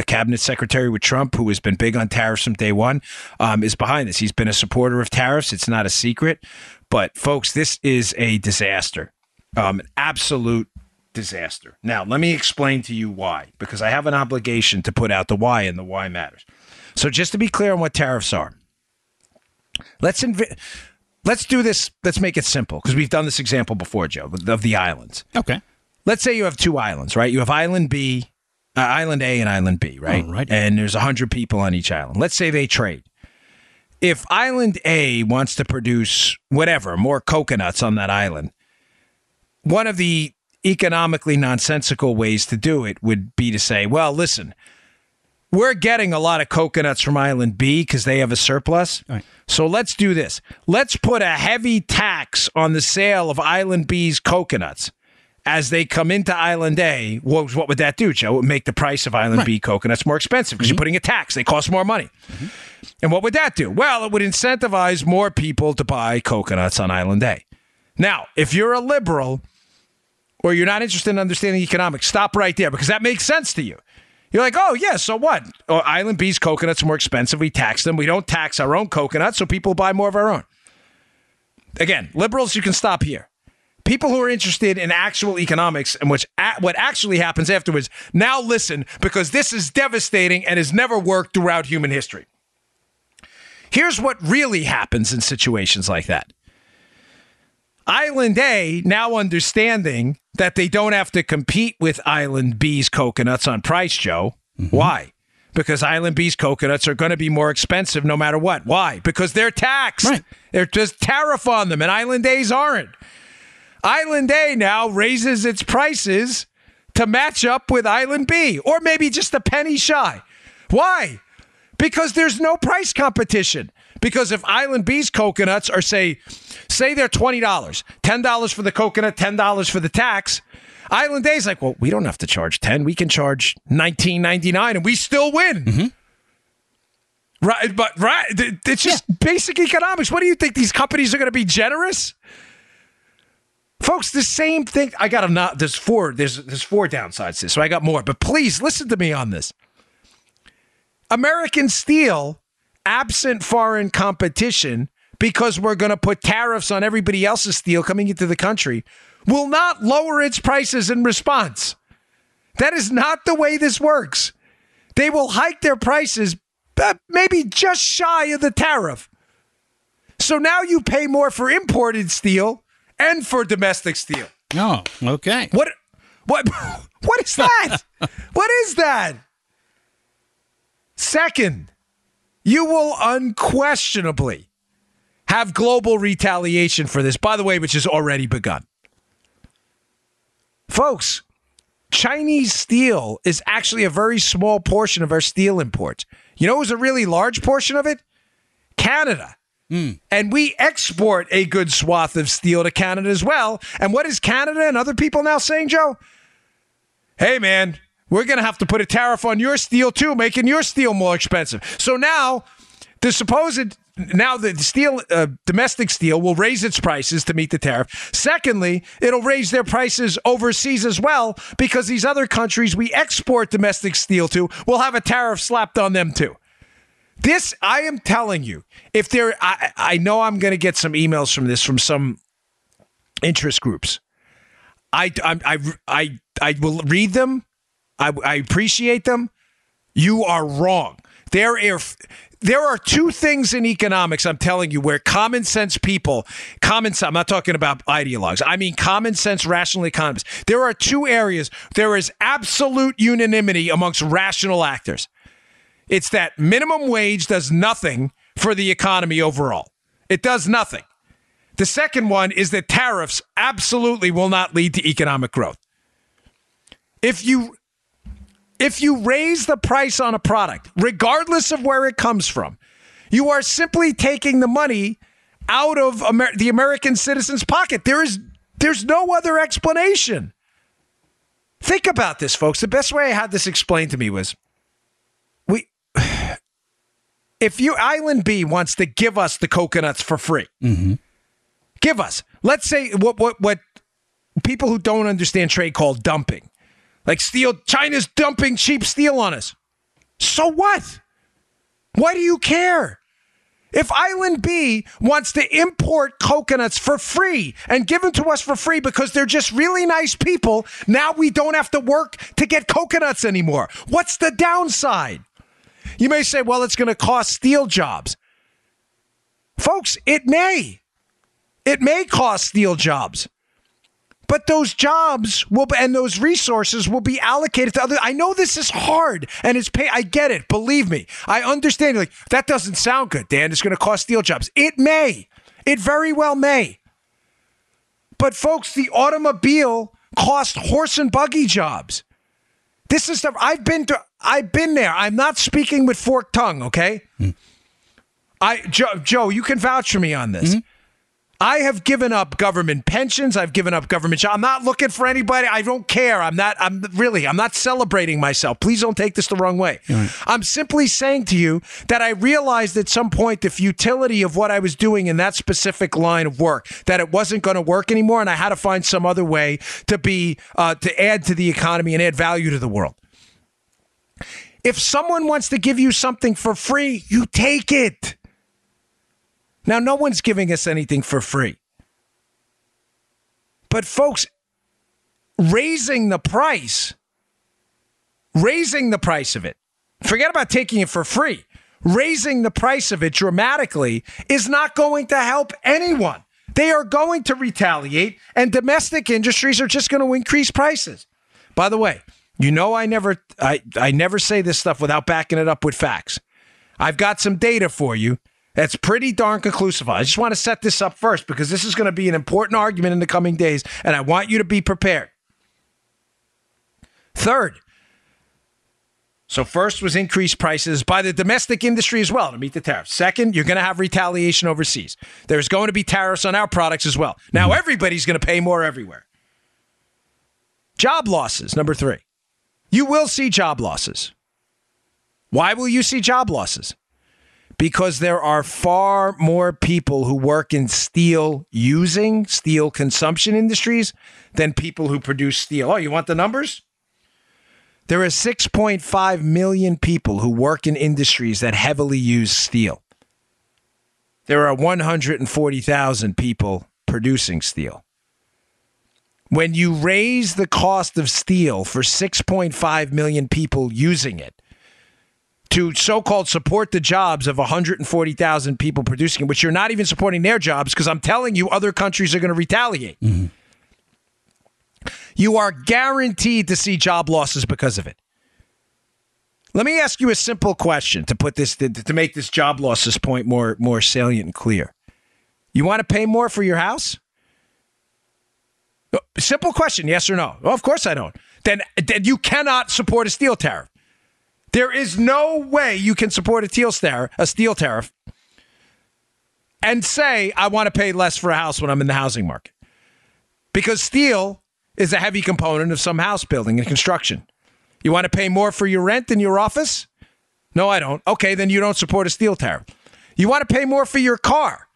cabinet secretary with Trump, who has been big on tariffs from day one, is behind this. He's been a supporter of tariffs. It's not a secret. But, folks, this is a disaster, an absolute disaster. Now, let me explain to you why, because I have an obligation to put out the why, and the why matters. So just to be clear on what tariffs are, let's do this. Let's make it simple, because we've done this example before, Joe, of the islands. Okay. Let's say you have two islands, right? You have Island B, Island A and Island B, right? Oh, right. And there's 100 people on each island. Let's say they trade. If Island A wants to produce whatever, more coconuts on that island, one of the economically nonsensical ways to do it would be to say, well, listen, we're getting a lot of coconuts from Island B because they have a surplus. Right. So let's do this. Let's put a heavy tax on the sale of Island B's coconuts as they come into Island A. What would that do, Joe? It would make the price of Island B coconuts more expensive because you're putting a tax. They cost more money. Mm-hmm. And what would that do? Well, it would incentivize more people to buy coconuts on Island A. Now, if you're a liberal or you're not interested in understanding economics, stop right there, because that makes sense to you. You're like, oh, yeah, so what? Oh, Island B's coconuts are more expensive. We tax them. We don't tax our own coconuts, so people buy more of our own. Again, liberals, you can stop here. People who are interested in actual economics and what actually happens afterwards, now listen, because this is devastating and has never worked throughout human history. Here's what really happens in situations like that. Island A, now understanding that they don't have to compete with Island B's coconuts on price, Joe. Mm-hmm. Why? Because Island B's coconuts are going to be more expensive no matter what. Why? Because they're taxed. Right. There's just tariff on them, and Island A's aren't. Island A now raises its prices to match up with Island B, or maybe just a penny shy. Why? Because there's no price competition. Because if Island B's coconuts are, say they're $20, $10 for the coconut, $10 for the tax, Island A's like, well, we don't have to charge $10. We can charge $19.99 and we still win. Mm-hmm. Right, it's just basic economics. What do you think? These companies are going to be generous? Folks, the same thing. I got to there's four downsides to this, so I got more. But please listen to me on this. American steel, absent foreign competition, because we're going to put tariffs on everybody else's steel coming into the country, will not lower its prices in response. That is not the way this works. They will hike their prices maybe just shy of the tariff. So now you pay more for imported steel and for domestic steel. Oh, okay. What is that? What is that? Second, you will unquestionably have global retaliation for this, by the way, which has already begun. Folks, Chinese steel is actually a very small portion of our steel imports. You know who's a really large portion of it? Canada. And we export a good swath of steel to Canada as well. And what is Canada and other people now saying, Joe? Hey, man, we're going to have to put a tariff on your steel, too, making your steel more expensive. So now the steel, domestic steel will raise its prices to meet the tariff. Secondly, it'll raise their prices overseas as well, because these other countries we export domestic steel to will have a tariff slapped on them, too. This, I am telling you, if there, I know I'm going to get some emails from this from some interest groups. I will read them. I appreciate them. You are wrong. There are two things in economics, I'm telling you, where common sense people, I'm not talking about ideologues, I mean common sense, rational economists. There are two areas. There is absolute unanimity amongst rational actors. It's that minimum wage does nothing for the economy overall. It does nothing. The second one is that tariffs absolutely will not lead to economic growth. If you raise the price on a product, regardless of where it comes from, you are simply taking the money out of the American citizen's pocket. There's no other explanation. Think about this, folks. The best way I had this explained to me was, if Island B wants to give us the coconuts for free, give us. Let's say what people who don't understand trade call dumping. Like steel, China's dumping cheap steel on us. So what? Why do you care? If Island B wants to import coconuts for free and give them to us for free because they're just really nice people, now we don't have to work to get coconuts anymore. What's the downside? You may say, well, it's going to cost steel jobs. Folks, it may. It may cost steel jobs. But those jobs and those resources will be allocated to other. I know this is hard and it's pay. I get it. Believe me. I understand. Like, that doesn't sound good, Dan. It's going to cost steel jobs. It may. It very well may. But folks, the automobile cost horse and buggy jobs. This is stuff I've been there. I'm not speaking with forked tongue, okay? Joe, you can vouch for me on this. I have given up government pensions. I've given up government jobs. I'm not looking for anybody. I don't care. I'm not celebrating myself. Please don't take this the wrong way. Right. I'm simply saying to you that I realized at some point the futility of what I was doing in that specific line of work, that it wasn't going to work anymore, and I had to find some other way to add to the economy and add value to the world. If someone wants to give you something for free, you take it. Now, no one's giving us anything for free. But folks, raising the price of it, forget about taking it for free. Raising the price of it dramatically is not going to help anyone. They are going to retaliate, and domestic industries are just going to increase prices. By the way, you know I never say this stuff without backing it up with facts. I've got some data for you. That's pretty darn conclusive. I just want to set this up first because this is going to be an important argument in the coming days, and I want you to be prepared. Third, so first was increased prices by the domestic industry as well to meet the tariffs. Second, you're going to have retaliation overseas. There's going to be tariffs on our products as well. Now everybody's going to pay more everywhere. Job losses, number 3. You will see job losses. Why will you see job losses? Because there are far more people who work in steel consumption industries than people who produce steel. Oh, you want the numbers? There are 6.5 million people who work in industries that heavily use steel. There are 140,000 people producing steel. When you raise the cost of steel for 6.5 million people using it, to so-called support the jobs of 140,000 people producing it, which you're not even supporting their jobs because I'm telling you other countries are going to retaliate. You are guaranteed to see job losses because of it. Let me ask you a simple question to put this to make this job losses point more salient and clear. You want to pay more for your house? Simple question, yes or no? Well, of course I don't. Then you cannot support a steel tariff. There is no way you can support a steel tariff and say, I want to pay less for a house when I'm in the housing market. Because steel is a heavy component of some house building and construction. You want to pay more for your rent in your office? No, I don't. Okay, then you don't support a steel tariff. You want to pay more for your car?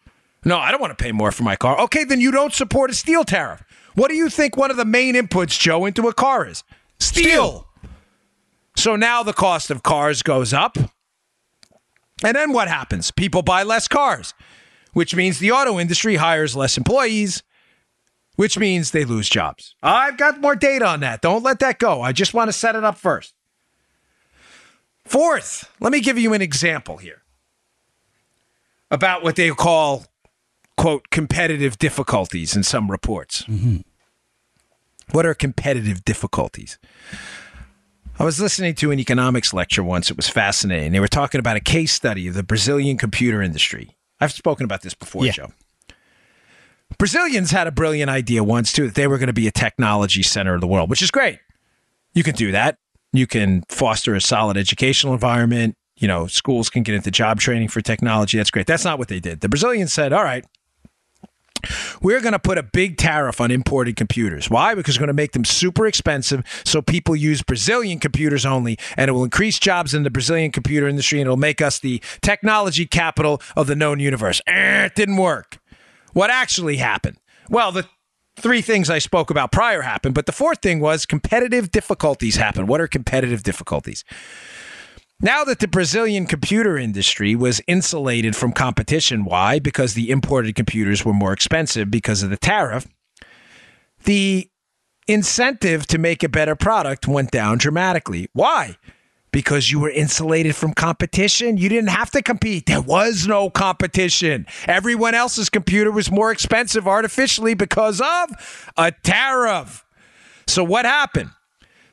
No, I don't want to pay more for my car. Okay, then you don't support a steel tariff. What do you think one of the main inputs, Joe, into a car is? Steel. So now the cost of cars goes up. And then what happens? People buy less cars, which means the auto industry hires less employees, which means they lose jobs. I've got more data on that. Don't let that go. I just want to set it up first. Fourth, let me give you an example here about what they call, quote, competitive difficulties in some reports. Mm-hmm. What are competitive difficulties? I was listening to an economics lecture once. It was fascinating. They were talking about a case study of the Brazilian computer industry. I've spoken about this before, Joe. Brazilians had a brilliant idea once, too, that they were going to be a technology center of the world, which is great. You can do that. You can foster a solid educational environment. You know, schools can get into job training for technology. That's great. That's not what they did. The Brazilians said, all right, we're going to put a big tariff on imported computers. Why? Because we're going to make them super expensive so people use Brazilian computers only, and it will increase jobs in the Brazilian computer industry, and it will make us the technology capital of the known universe. It didn't work. What actually happened? Well, the three things I spoke about prior happened, but the fourth thing was competitive difficulties happened. What are competitive difficulties? Now that the Brazilian computer industry was insulated from competition, why? Because the imported computers were more expensive because of the tariff. The incentive to make a better product went down dramatically. Why? Because you were insulated from competition. You didn't have to compete. There was no competition. Everyone else's computer was more expensive artificially because of a tariff. So what happened?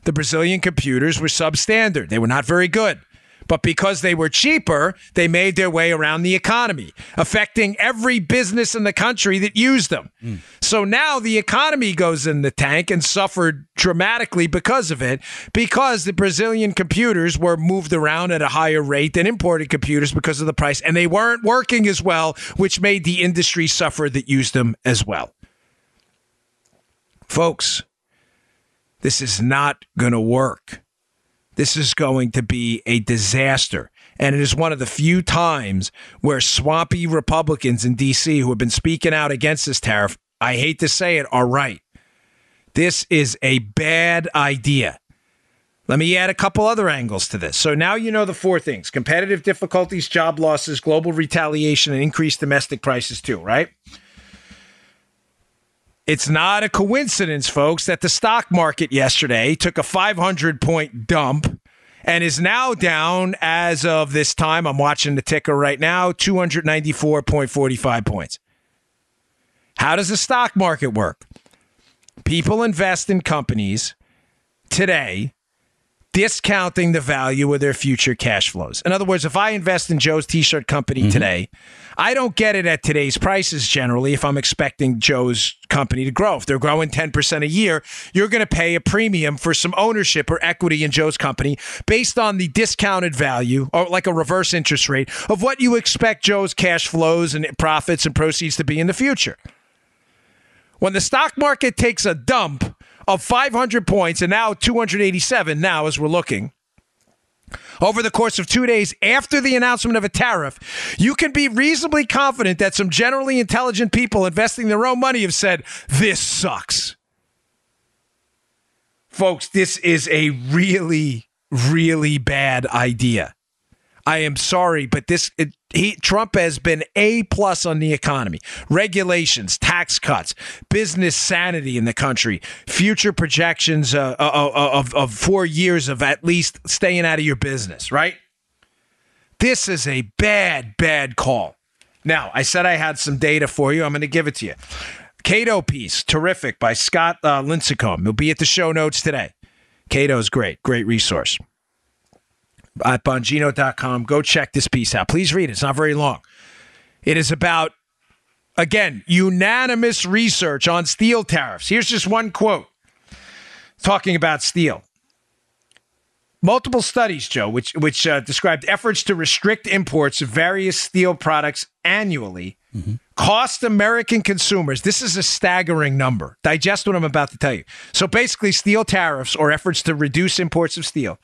The Brazilian computers were substandard. They were not very good. But because they were cheaper, they made their way around the economy, affecting every business in the country that used them. So now the economy goes in the tank and suffered dramatically because of it, because the Brazilian computers were moved around at a higher rate than imported computers because of the price, and they weren't working as well, which made the industry suffer that used them as well. Folks, this is not going to work. This is going to be a disaster. And it is one of the few times where swampy Republicans in D.C. who have been speaking out against this tariff, I hate to say it, are right. This is a bad idea. Let me add a couple other angles to this. So now you know the four things: competitive difficulties, job losses, global retaliation, and increased domestic prices too, right? It's not a coincidence, folks, that the stock market yesterday took a 500-point dump and is now down, as of this time, I'm watching the ticker right now, 294.45 points. How does the stock market work? People invest in companies today, discounting the value of their future cash flows. In other words, if I invest in Joe's T-shirt company today, I don't get it at today's prices generally if I'm expecting Joe's company to grow. If they're growing 10% a year, you're going to pay a premium for some ownership or equity in Joe's company based on the discounted value, or like a reverse interest rate, of what you expect Joe's cash flows and profits and proceeds to be in the future. When the stock market takes a dump of 500 points, and now 287 now as we're looking, over the course of 2 days after the announcement of a tariff, you can be reasonably confident that some generally intelligent people investing their own money have said, this sucks. Folks, this is a really, really bad idea. I am sorry, but Trump has been A+ on the economy. Regulations, tax cuts, business sanity in the country, future projections of 4 years of at least staying out of your business, right? This is a bad, bad call. Now, I said I had some data for you. I'm going to give it to you. Cato piece, terrific, by Scott Lincecum. He'll be at the show notes today. Cato's great resource. At Bongino.com. Go check this piece out. Please read it. It's not very long. It is about, again, unanimous research on steel tariffs. Here's just one quote talking about steel. Multiple studies, Joe, which described efforts to restrict imports of various steel products annually cost American consumers. This is a staggering number. Digest what I'm about to tell you. So basically, steel tariffs, or efforts to reduce imports of steel,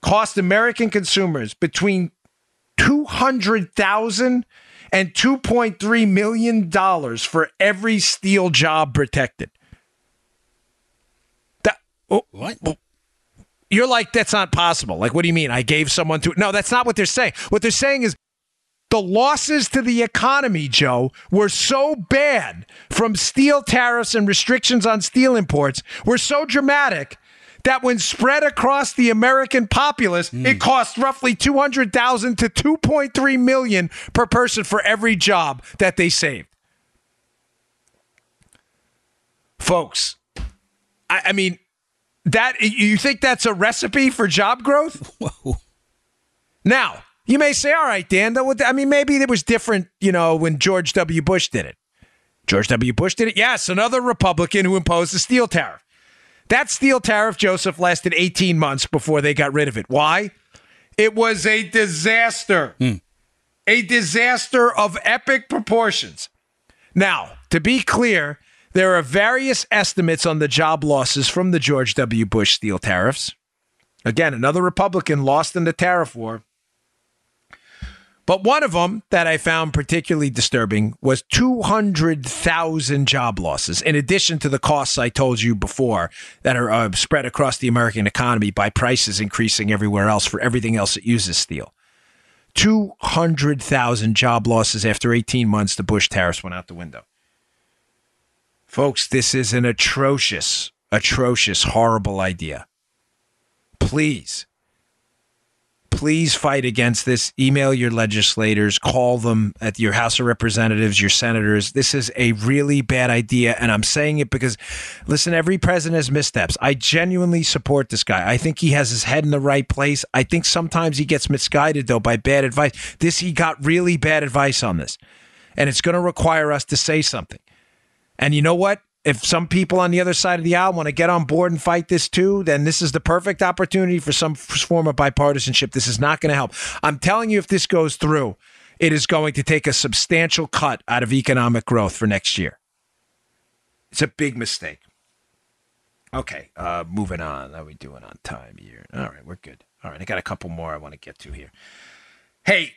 cost American consumers between $200,000 and $2.3 million for every steel job protected. What? You're like, that's not possible. Like, what do you mean? I gave someone to... No, that's not what they're saying. What they're saying is the losses to the economy, Joe, were so bad from steel tariffs and restrictions on steel imports were so dramatic that when spread across the American populace, it costs roughly $200,000 to $2.3 million per person for every job that they saved. Folks, I mean, that you think that's a recipe for job growth? Whoa. Now, you may say, all right, Dan, I mean, maybe it was different, when George W. Bush did it. George W. Bush did it? Yes, another Republican who imposed the steel tariff. That steel tariff, Joseph, lasted 18 months before they got rid of it. Why? It was a disaster. A disaster of epic proportions. Now, to be clear, there are various estimates on the job losses from the George W. Bush steel tariffs. Again, another Republican lost in the tariff war. But one of them that I found particularly disturbing was 200,000 job losses, in addition to the costs I told you before that are spread across the American economy by prices increasing everywhere else for everything else that uses steel. 200,000 job losses after 18 months the Bush tariffs went out the window. Folks, this is an atrocious, horrible idea. Please fight against this. Email your legislators, call them at your House of Representatives, your senators. This is a really bad idea, and I'm saying it because, listen, every president has missteps. I genuinely support this guy. I think he has his head in the right place. I think sometimes he gets misguided, though, by bad advice. He got really bad advice on this, and it's going to require us to say something. And you know what? If some people on the other side of the aisle want to get on board and fight this too, then this is the perfect opportunity for some form of bipartisanship. This is not going to help. I'm telling you, if this goes through, it is going to take a substantial cut out of economic growth for next year. It's a big mistake. Okay, moving on. How are we doing on time here? All right, we're good. All right, I got a couple more I want to get to here. Hey,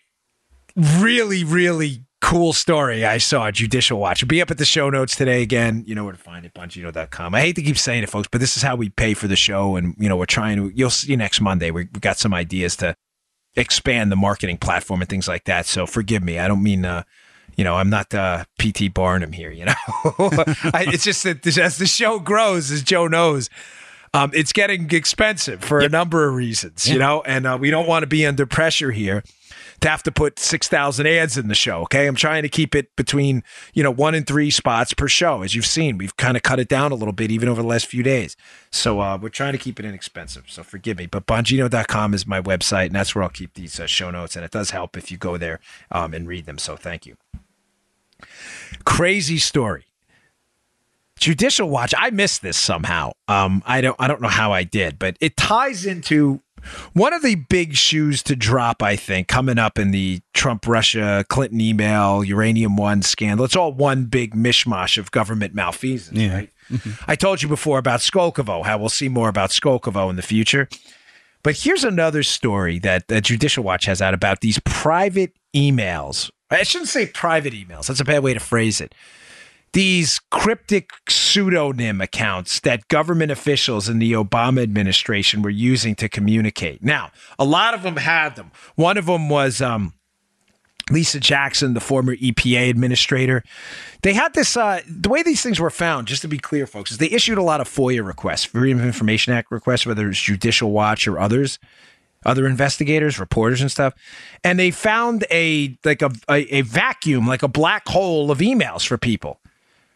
really, really cool story I saw at Judicial Watch. It'll be up at the show notes today. Again, you know where to find it, Bongino.com. I hate to keep saying it, folks, but this is how we pay for the show. And, we're trying to, you'll see next Monday, we got some ideas to expand the marketing platform and things like that. So forgive me. I don't mean, I'm not P.T. Barnum here, it's just that as the show grows, as Joe knows, it's getting expensive for a number of reasons, and we don't want to be under pressure here to have to put 6,000 ads in the show, okay? I'm trying to keep it between, 1 and 3 spots per show. As you've seen, we've kind of cut it down a little bit even over the last few days. So we're trying to keep it inexpensive, so forgive me. But Bongino.com is my website, and that's where I'll keep these show notes, and it does help if you go there and read them, so thank you. Crazy story. Judicial Watch, I missed this somehow. I don't know how I did, but it ties into one of the big shoes to drop, I think, coming up in the Trump-Russia, Clinton email, Uranium One scandal. It's all one big mishmash of government malfeasance, right? Mm-hmm. I told you before about Skolkovo, how we'll see more about Skolkovo in the future. But here's another story that Judicial Watch has out about these private emails. I shouldn't say private emails. That's a bad way to phrase it. These cryptic pseudonym accounts that government officials in the Obama administration were using to communicate. Now, a lot of them had them. One of them was Lisa Jackson, the former EPA administrator. They had this, the way these things were found, just to be clear, folks, is they issued a lot of FOIA requests, Freedom of Information Act requests, whether it's Judicial Watch or others, other investigators, reporters and stuff. And they found a vacuum, like a black hole of emails for people.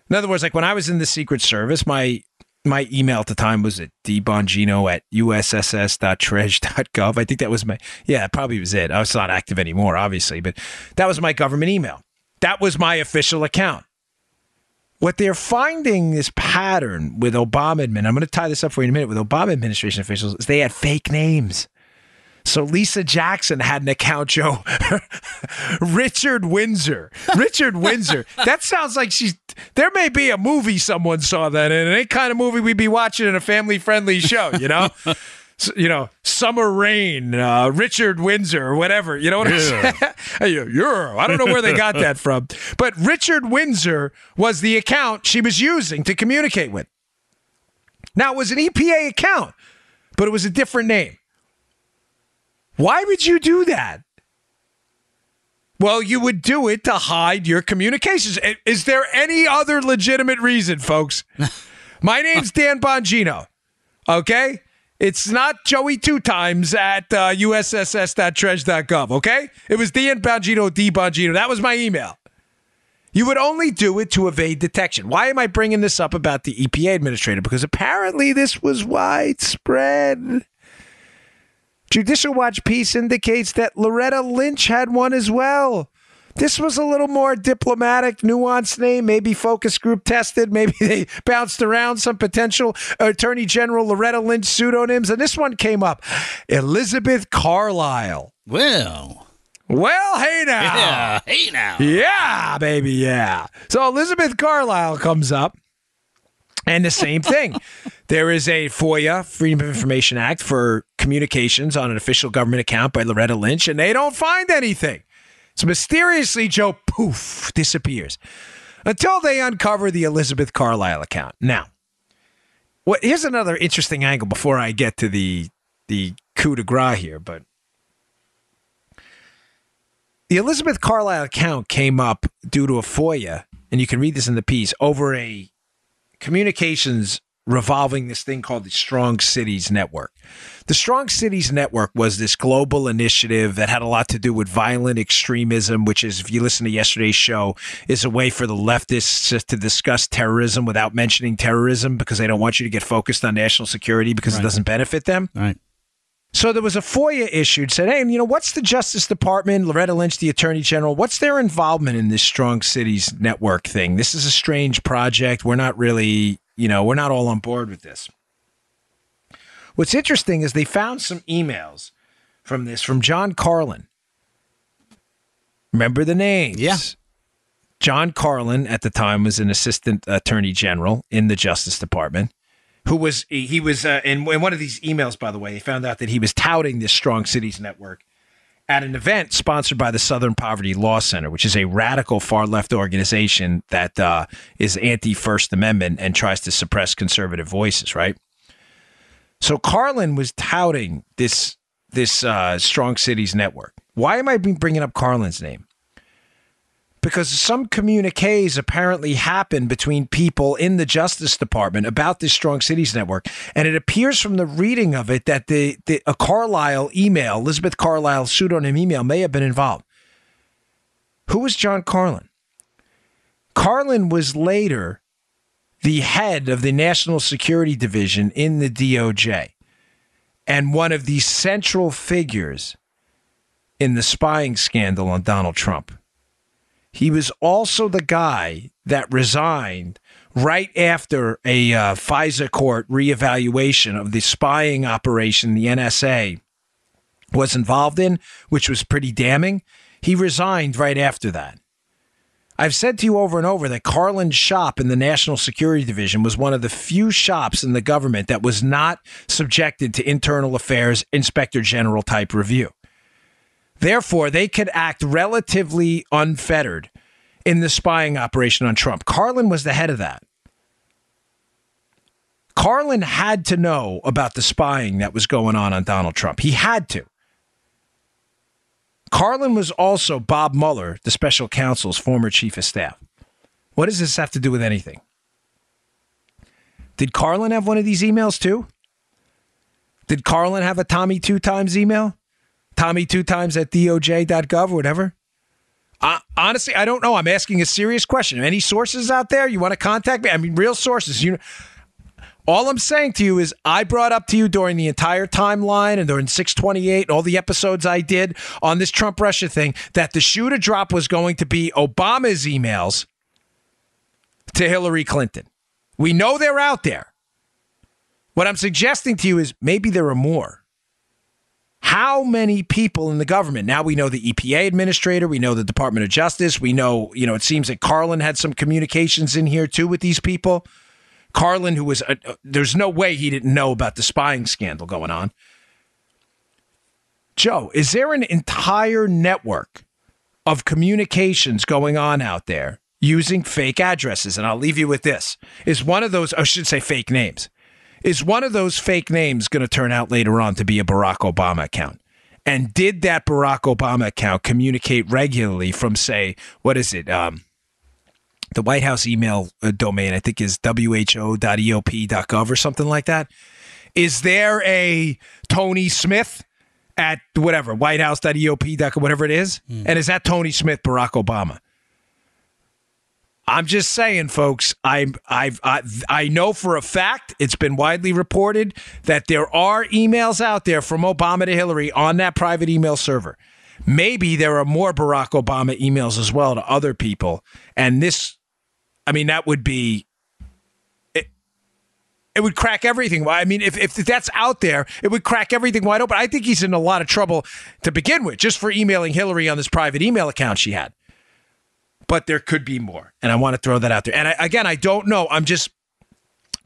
In other words, like when I was in the Secret Service, my email at the time was at dbongino@usss.treж.gov. I think that was that probably was it. I was not active anymore, obviously, but that was my government email. That was my official account. What they're finding, this pattern with Obama I'm going to tie this up for you in a minute, with Obama administration officials, is they had fake names. So Lisa Jackson had an account, Joe. Richard Windsor. That sounds like there may be a movie someone saw that in. Any kind of movie we'd be watching in a family-friendly show, So, Summer Rain, Richard Windsor, or whatever. You know what I'm saying? I don't know where they got that from. But Richard Windsor was the account she was using to communicate with. Now, it was an EPA account, but it was a different name. Why would you do that? Well, you would do it to hide your communications. Is there any other legitimate reason, folks? My name's Dan Bongino, okay? It's not Joey 2 times at usss.tresh.gov, okay? It was D Bongino. That was my email. You would only do it to evade detection. Why am I bringing this up about the EPA administrator? Because apparently this was widespread. Judicial Watch piece indicates that Loretta Lynch had one as well. This was a little more diplomatic, nuanced name, maybe focus group tested. Maybe they bounced around some potential Attorney General Loretta Lynch pseudonyms. And this one came up. Elizabeth Carlisle. Well, hey now. Yeah, hey now. Yeah, baby, yeah. So Elizabeth Carlisle comes up. And the same thing. There is a FOIA, Freedom of Information Act, for communications on an official government account by Loretta Lynch, and they don't find anything. So mysteriously, Joe, poof, disappears until they uncover the Elizabeth Carlisle account. Now, here's another interesting angle before I get to the coup de grace here, but the Elizabeth Carlisle account came up due to a FOIA, and you can read this in the piece, over a communications revolving this thing called the Strong Cities Network. The Strong Cities Network was this global initiative that had a lot to do with violent extremism, which is, if you listen to yesterday's show, is a way for the leftists just to discuss terrorism without mentioning terrorism because they don't want you to get focused on national security because it doesn't benefit them. Right. So there was a FOIA issued, said, hey, what's the Justice Department, Loretta Lynch, the Attorney General, what's their involvement in this Strong Cities Network thing? This is a strange project. We're not really, we're not all on board with this. What's interesting is they found some emails from John Carlin. Remember the names? Yeah. John Carlin at the time was an assistant attorney general in the Justice Department. In one of these emails, by the way, they found out that he was touting this Strong Cities Network at an event sponsored by the Southern Poverty Law Center, which is a radical far-left organization that is anti-First Amendment and tries to suppress conservative voices, right? So Carlin was touting this Strong Cities Network. Why am I bringing up Carlin's name? Because some communiques apparently happened between people in the Justice Department about this Strong Cities Network, and it appears from the reading of it that a Carlisle email, Elizabeth Carlisle pseudonym email, may have been involved. Who was John Carlin? Carlin was later the head of the National Security Division in the DOJ and one of the central figures in the spying scandal on Donald Trump. He was also the guy that resigned right after a FISA court reevaluation of the spying operation the NSA was involved in, which was pretty damning. He resigned right after that. I've said to you over and over that Carlin's shop in the National Security Division was one of the few shops in the government that was not subjected to Internal Affairs Inspector General type review. Therefore, they could act relatively unfettered in the spying operation on Trump. Carlin was the head of that. Carlin had to know about the spying that was going on Donald Trump. He had to. Carlin was also Bob Mueller, the special counsel's former chief of staff. What does this have to do with anything? Did Carlin have one of these emails too? Did Carlin have a Tommy 2 times email? Tommy 2 times at doj.gov or whatever? Honestly, I don't know. I'm asking a serious question. Any sources out there? You want to contact me? I mean, real sources. All I'm saying to you is I brought up to you during the entire timeline and during 628, all the episodes I did on this Trump-Russia thing, that the shoe to drop was going to be Obama's emails to Hillary Clinton. We know they're out there. What I'm suggesting to you is maybe there are more. How many people in the government? Now we know the EPA administrator. We know the Department of Justice. We know, it seems that Carlin had some communications in here too with these people. Carlin, who was, there's no way he didn't know about the spying scandal going on. Joe, is there an entire network of communications going on out there using fake addresses? And I'll leave you with this. Is one of those, I should say fake names. Is one of those fake names going to turn out later on to be a Barack Obama account? And did that Barack Obama account communicate regularly from, say, what is it? The White House email domain, I think, is who.eop.gov or something like that. Is there a Tony Smith at whatever, whitehouse.eop.com, whatever it is? And is that Tony Smith, Barack Obama? I'm just saying, folks, I know for a fact, it's been widely reported that there are emails out there from Obama to Hillary on that private email server. Maybe there are more Barack Obama emails as well to other people. And this, I mean, that would be... It would crack everything. I mean, if that's out there, it would crack everything wide open. I think he's in a lot of trouble to begin with, just for emailing Hillary on this private email account she had. But there could be more, and I want to throw that out there. And I don't know.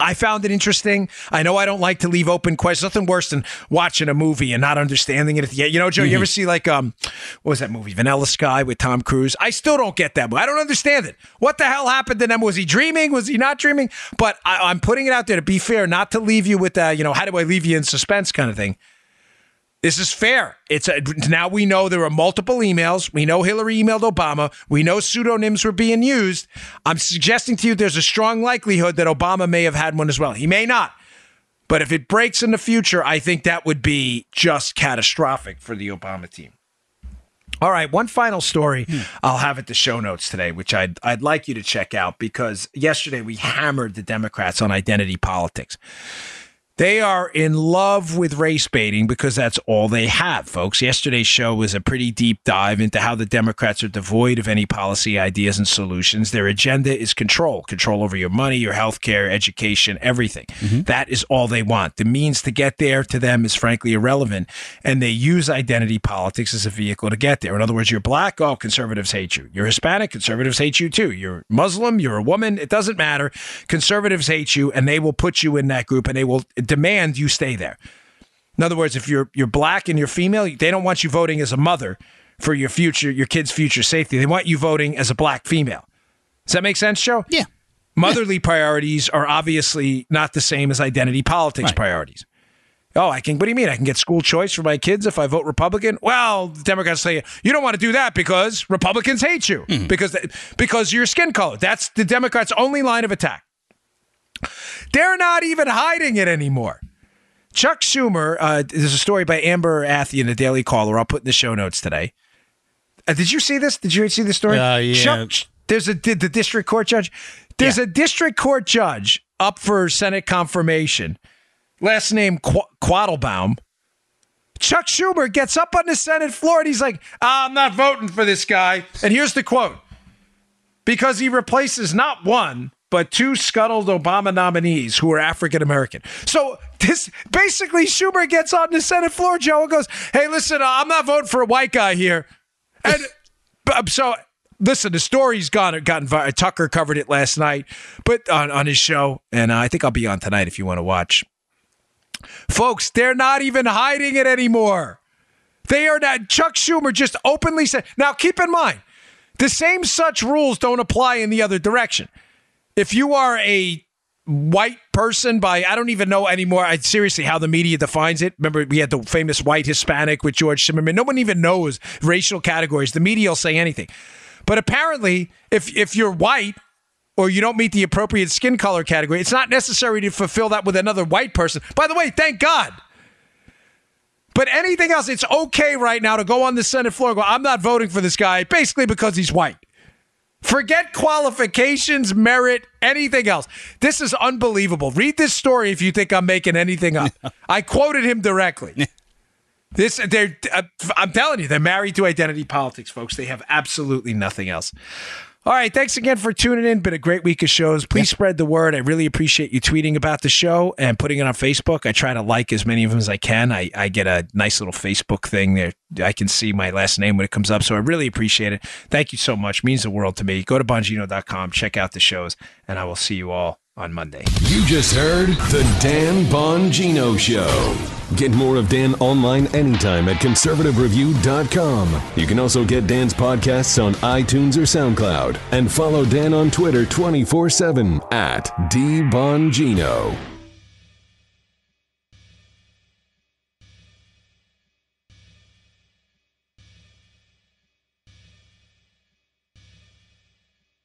I found it interesting. I know I don't like to leave open questions. Nothing worse than watching a movie and not understanding it. You know, Joe, you ever see like, what was that movie? Vanilla Sky with Tom Cruise? I still don't get that movie. I don't understand it. What the hell happened to them? Was he dreaming? Was he not dreaming? But I'm putting it out there to be fair, not to leave you with, how do I leave you in suspense kind of thing. This is fair. Now we know there are multiple emails. We know Hillary emailed Obama. We know pseudonyms were being used. I'm suggesting to you there's a strong likelihood that Obama may have had one as well. He may not. But if it breaks in the future, I think that would be just catastrophic for the Obama team. All right, one final story I'll have at the show notes today, which I'd like you to check out, because yesterday we hammered the Democrats on identity politics. They are in love with race baiting because that's all they have, folks. Yesterday's show was a pretty deep dive into how the Democrats are devoid of any policy ideas and solutions. Their agenda is control over your money, your health care, education, everything. That is all they want. The means to get there to them is frankly irrelevant, and they use identity politics as a vehicle to get there. In other words, you're black, oh, conservatives hate you. You're Hispanic, conservatives hate you too. You're Muslim, you're a woman, it doesn't matter. Conservatives hate you, and they will put you in that group, and they will demand you stay there. In other words, if you're black and you're female, they don't want you voting as a mother for your kid's future safety. They want you voting as a black female. Does that make sense, Joe? Yeah. Motherly priorities are obviously not the same as identity politics priorities. Oh, what do you mean? I can get school choice for my kids if I vote Republican? Well, the Democrats say, you don't want to do that because Republicans hate you because your skin color. That's the Democrats' only line of attack. They're not even hiding it anymore. Chuck Schumer, there's a story by Amber Athey in the Daily Caller. I'll put in the show notes today. Did you see this? Did you see the story? Yeah. There's the district court judge. There's a district court judge up for Senate confirmation. Last name Quattlebaum. Chuck Schumer gets up on the Senate floor and he's like, I'm not voting for this guy. And here's the quote. Because he replaces not one, but two scuttled Obama nominees who are African-American. So this basically Schumer gets on the Senate floor, Joe, and goes, hey, listen, I'm not voting for a white guy here. And so, listen, the story's gotten viral. Tucker covered it last night, but on his show, and I think I'll be on tonight if you want to watch. Folks, they're not even hiding it anymore. They are not. Chuck Schumer just openly said. Now, keep in mind, the same such rules don't apply in the other direction. If you are a white person I don't even know anymore, seriously, how the media defines it. Remember, we had the famous white Hispanic with George Zimmerman. No one even knows racial categories. The media will say anything. But apparently, if you're white or you don't meet the appropriate skin color category, it's not necessary to fulfill that with another white person. By the way, thank God. But anything else, it's okay right now to go on the Senate floor and go, I'm not voting for this guy, basically because he's white. Forget qualifications, merit, anything else. This is unbelievable. Read this story if you think I'm making anything up. I quoted him directly. I'm telling you, they're married to identity politics, folks. They have absolutely nothing else. All right, thanks again for tuning in. Been a great week of shows. Please spread the word. I really appreciate you tweeting about the show and putting it on Facebook. I try to like as many of them as I can. I get a nice little Facebook thing there. I can see my last name when it comes up, so I really appreciate it. Thank you so much. It means the world to me. Go to Bongino.com, check out the shows, and I will see you all on Monday. You just heard The Dan Bongino Show. Get more of Dan online anytime at conservativereview.com. You can also get Dan's podcasts on iTunes or SoundCloud. And follow Dan on Twitter 24/7 at DBongino.